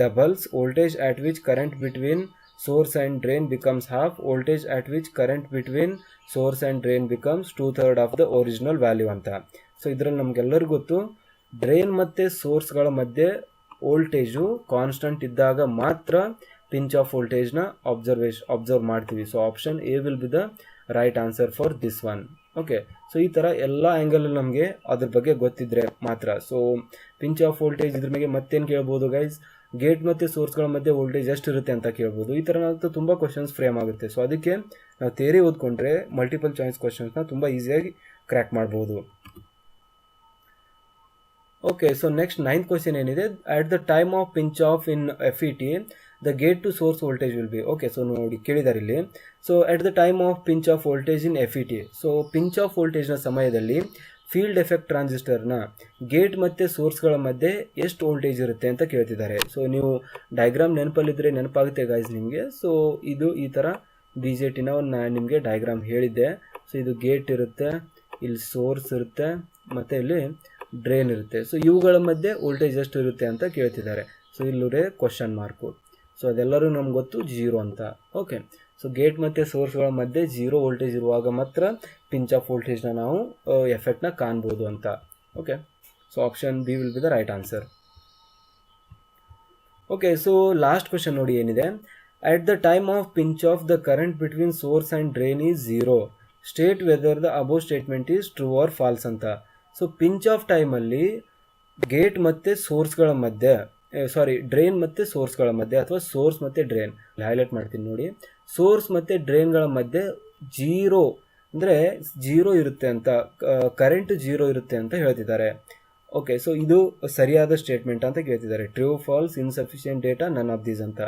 doubles, voltage at which current between source and drain becomes half, voltage at which current between source and drain becomes 2/3 of the original value ಅಂತ. So ಇದರಲ್ಲಿ ನಮಗೆಲ್ಲರಿಗೂ ಗೊತ್ತು, drain ಮತ್ತು ಸೋರ್ಸ್ಗಳ ಮಧ್ಯೆ voltage constant ಇದ್ದಾಗ ಮಾತ್ರ pinch off ವೋಲ್ಟೇಜ್ನ observe ಮಾಡ್ತೀವಿ. So option A will be the right answer for this one. Okay, so ಈ ಥರ ಎಲ್ಲ ಆ್ಯಂಗಲಲ್ಲಿ ನಮಗೆ ಅದ್ರ ಬಗ್ಗೆ ಗೊತ್ತಿದ್ರೆ ಮಾತ್ರ. ಸೊ ಪಿಂಚ್ ಆಫ್ ವೋಲ್ಟೇಜ್ ಇದ್ರ ಮೇಲೆ ಮತ್ತೇನು ಕೇಳ್ಬೋದು ಗೈಸ್, ಗೇಟ್ ಮತ್ತು ಸೋರ್ಸ್ಗಳ ಮಧ್ಯೆ ವೋಲ್ಟೇಜ್ ಎಷ್ಟಿರುತ್ತೆ ಅಂತ ಕೇಳ್ಬೋದು. ಈ ಥರ ತುಂಬ ಕ್ವಶನ್ಸ್ ಫ್ರೇಮ್ ಆಗುತ್ತೆ. ಸೊ ಅದಕ್ಕೆ ನಾವು ಥಿಯರಿ ಓದ್ಕೊಂಡ್ರೆ ಮಲ್ಟಿಪಲ್ ಚಾಯ್ಸ್ ಕ್ವಶನ್ಸ್ನ ತುಂಬ ಈಸಿಯಾಗಿ ಕ್ರ್ಯಾಕ್ ಮಾಡ್ಬೋದು. Okay, so next 9th question ಏನಿದೆ, at the time of pinch off in FET the gate to source voltage will be. Okay, so ನೋಡಿ ಕೇಳಿದ್ದಾರೆ ಇಲ್ಲಿ. So at the time of pinch off voltage in FET, so pinch off ವೋಲ್ಟೇಜ್ನ ಸಮಯದಲ್ಲಿ field effect ಟ್ರಾನ್ಸಿಸ್ಟರ್ನ gate ಮತ್ತು ಸೋರ್ಸ್ಗಳ ಮಧ್ಯೆ ಎಷ್ಟು voltage ಇರುತ್ತೆ ಅಂತ ಕೇಳ್ತಿದ್ದಾರೆ. ಸೊ ನೀವು ಡಯಾಗ್ರಾಮ್ ನೆನಪಲ್ಲಿದ್ದರೆ ನೆನಪಾಗುತ್ತೆ ಗಾಯ್ಸ್ ನಿಮಗೆ. ಸೊ ಇದು ಈ ಥರ BJTನ ಒಂದು ನಾನು ನಿಮಗೆ ಡಯಾಗ್ರಾಮ್ ಹೇಳಿದ್ದೆ. ಸೊ ಇದು ಗೇಟ್ ಇರುತ್ತೆ, ಇಲ್ಲಿ ಸೋರ್ಸ್ ಇರುತ್ತೆ ಮತ್ತು ಇಲ್ಲಿ ಡ್ರೈನ್ ಇರುತ್ತೆ. ಸೊ ಇವುಗಳ ಮಧ್ಯೆ ವೋಲ್ಟೇಜ್ ಎಷ್ಟು ಇರುತ್ತೆ ಅಂತ ಕೇಳ್ತಿದ್ದಾರೆ. ಸೊ ಇಲ್ಲೂರೇ ಕ್ವಶನ್ ಮಾರ್ಕು. ಸೊ ಅದೆಲ್ಲರೂ ನಮ್ಗೆ ಗೊತ್ತು 0 ಅಂತ. ಓಕೆ, ಸೊ ಗೇಟ್ ಮತ್ತು ಸೋರ್ಸ್ಗಳ ಮಧ್ಯೆ 0 ವೋಲ್ಟೇಜ್ ಇರುವಾಗ ಮಾತ್ರ ಪಿಂಚ್ ಆಫ್ ವೋಲ್ಟೇಜ್ನ ನಾವು ಎಫೆಕ್ಟ್ನ ಕಾಣ್ಬೋದು ಅಂತ. Okay, so option B will be the right answer. Okay, so last question ನೋಡಿ ಏನಿದೆ, at the time of pinch of the current between source and drain is 0, state whether the above statement is true or false ಅಂತ. So pinch of ಟೈಮಲ್ಲಿ gate ಮತ್ತು ಸೋರ್ಸ್ಗಳ ಮಧ್ಯೆ, drain ಮತ್ತು ಸೋರ್ಸ್ಗಳ ಮಧ್ಯೆ ಅಥವಾ source ಮತ್ತು ಡ್ರೈನ್, ಹೈಲೈಟ್ ಮಾಡ್ತೀನಿ ನೋಡಿ, ಸೋರ್ಸ್ ಮತ್ತು ಡ್ರೈನ್ಗಳ ಮಧ್ಯೆ 0 ಅಂದರೆ 0 ಇರುತ್ತೆ ಅಂತ, ಕರೆಂಟ್ 0 ಇರುತ್ತೆ ಅಂತ ಹೇಳ್ತಿದ್ದಾರೆ. ಓಕೆ, ಸೊ ಇದು ಸರಿಯಾದ ಸ್ಟೇಟ್ಮೆಂಟ್ ಅಂತ ಕೇಳ್ತಿದ್ದಾರೆ. True, false, insufficient data, none of these ಅಂತ.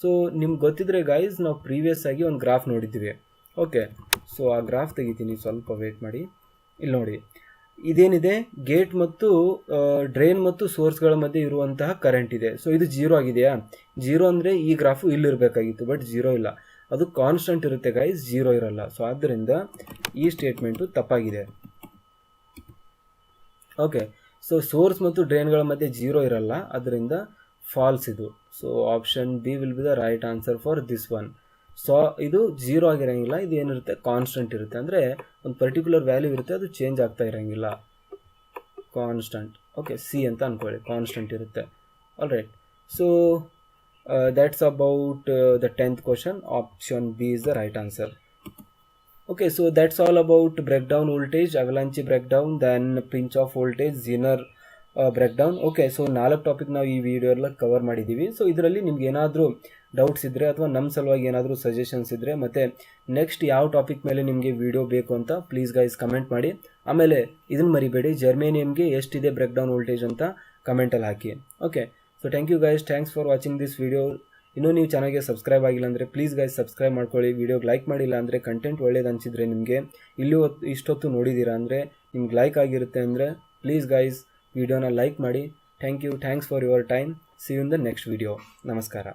ಸೊ ನಿಮ್ಗೆ ಗೊತ್ತಿದ್ರೆ ಗೈಸ್, ನಾವು ಪ್ರೀವಿಯಸ್ ಆಗಿ ಒಂದು ಗ್ರಾಫ್ ನೋಡಿದ್ವಿ. ಓಕೆ, ಸೊ ಆ ಗ್ರಾಫ್ ತೆಗಿತೀನಿ, ಸ್ವಲ್ಪ ವೇಟ್ ಮಾಡಿ. ಇಲ್ಲಿ ನೋಡಿ, ಇದೇನಿದೆ, ಗೇಟ್ ಮತ್ತು ಡ್ರೈನ್ ಮತ್ತು ಸೋರ್ಸ್ಗಳ ಮಧ್ಯೆ ಇರುವಂತಹ ಕರೆಂಟ್ ಇದೆ. ಸೊ ಇದು 0 ಆಗಿದೆಯಾ? 0 ಅಂದರೆ ಈ ಗ್ರಾಫು ಇಲ್ಲಿರಬೇಕಾಗಿತ್ತು, ಬಟ್ 0 ಇಲ್ಲ, ಅದು ಕಾನ್ಸ್ಟೆಂಟ್ ಇರುತ್ತೆ ಗೈಸ್, 0 ಇರಲ್ಲ. ಸೊ ಆದ್ದರಿಂದ ಈ ಸ್ಟೇಟ್ಮೆಂಟು ತಪ್ಪಾಗಿದೆ. ಓಕೆ, ಸೊ ಸೋರ್ಸ್ ಮತ್ತು ಡ್ರೈನ್ಗಳ ಮಧ್ಯೆ 0 ಇರಲ್ಲ, ಅದರಿಂದ ಫಾಲ್ಸ್ ಇದು. So option B will be the right answer for this one. So ಇದು 0 ಆಗಿರೋಂಗಿಲ್ಲ, ಇದು ಏನಿರುತ್ತೆ, ಕಾನ್ಸ್ಟೆಂಟ್ ಇರುತ್ತೆ. ಅಂದರೆ ಒಂದು ಪರ್ಟಿಕ್ಯುಲರ್ ವ್ಯಾಲ್ಯೂ ಇರುತ್ತೆ, ಅದು ಚೇಂಜ್ ಆಗ್ತಾ ಇರೋಂಗಿಲ್ಲ, ಕಾನ್ಸ್ಟೆಂಟ್. ಓಕೆ, C ಅಂತ ಅಂದ್ಕೊಳ್ಳಿ, ಕಾನ್ಸ್ಟೆಂಟ್ ಇರುತ್ತೆ. All right, so that's about the 10th question. Option B is the right answer. Okay, so that's all about breakdown voltage, avalanche breakdown, then pinch off voltage, Zener breakdown. Okay, so 4 topic ನಾವು ಈ video ಎಲ್ಲ cover ಮಾಡಿದ್ದೀವಿ. So ಇದರಲ್ಲಿ ನಿಮ್ಗೆ ಏನಾದರೂ doubts ಇದ್ದರೆ ಅಥವಾ ನಮ್ಮ ಸಲುವಾಗಿ ಏನಾದರೂ ಸಜೆಷನ್ಸ್ ಇದ್ದರೆ ಮತ್ತು ನೆಕ್ಸ್ಟ್ ಯಾವ ಟಾಪಿಕ್ ಮೇಲೆ ನಿಮಗೆ ವಿಡಿಯೋ ಬೇಕು ಅಂತ ಪ್ಲೀಸ್ ಗೈಸ್ ಕಮೆಂಟ್ ಮಾಡಿ. ಆಮೇಲೆ ಇದನ್ನು ಮರಿಬೇಡಿ, ಜರ್ಮೇನಿಯಮ್ಗೆ ಎಷ್ಟಿದೆ ಬ್ರೇಕ್ಡೌನ್ ವೋಲ್ಟೇಜ್ ಅಂತ ಕಮೆಂಟಲ್ಲಿ ಹಾಕಿ. Okay, so thank you guys, thanks for watching this video. ಇನ್ನೂ ನೀವು ಚಾನಲ್ಗೆ ಸಬ್ಸ್ಕ್ರೈಬ್ ಆಗಿಲ್ಲ ಅಂದರೆ ಪ್ಲೀಸ್ ಗೈಸ್ ಸಬ್ಸ್ಕ್ರೈಬ್ ಮಾಡ್ಕೊಳ್ಳಿ. ವಿಡಿಯೋಗೆ ಲೈಕ್ ಮಾಡಿಲ್ಲ ಅಂದರೆ, ಕಂಟೆಂಟ್ ಒಳ್ಳೇದು ಅನಿಸಿದರೆ, ನಿಮಗೆ ಇಷ್ಟೊತ್ತು ನೋಡಿದ್ದೀರಾ ಅಂದರೆ ನಿಮ್ಗೆ ಲೈಕ್ ಆಗಿರುತ್ತೆ ಅಂದರೆ ಪ್ಲೀಸ್ ಗೈಸ್ ವಿಡಿಯೋನ ಲೈಕ್ ಮಾಡಿ. Thank you, thanks for your time. See you in the next video. ನಮಸ್ಕಾರ.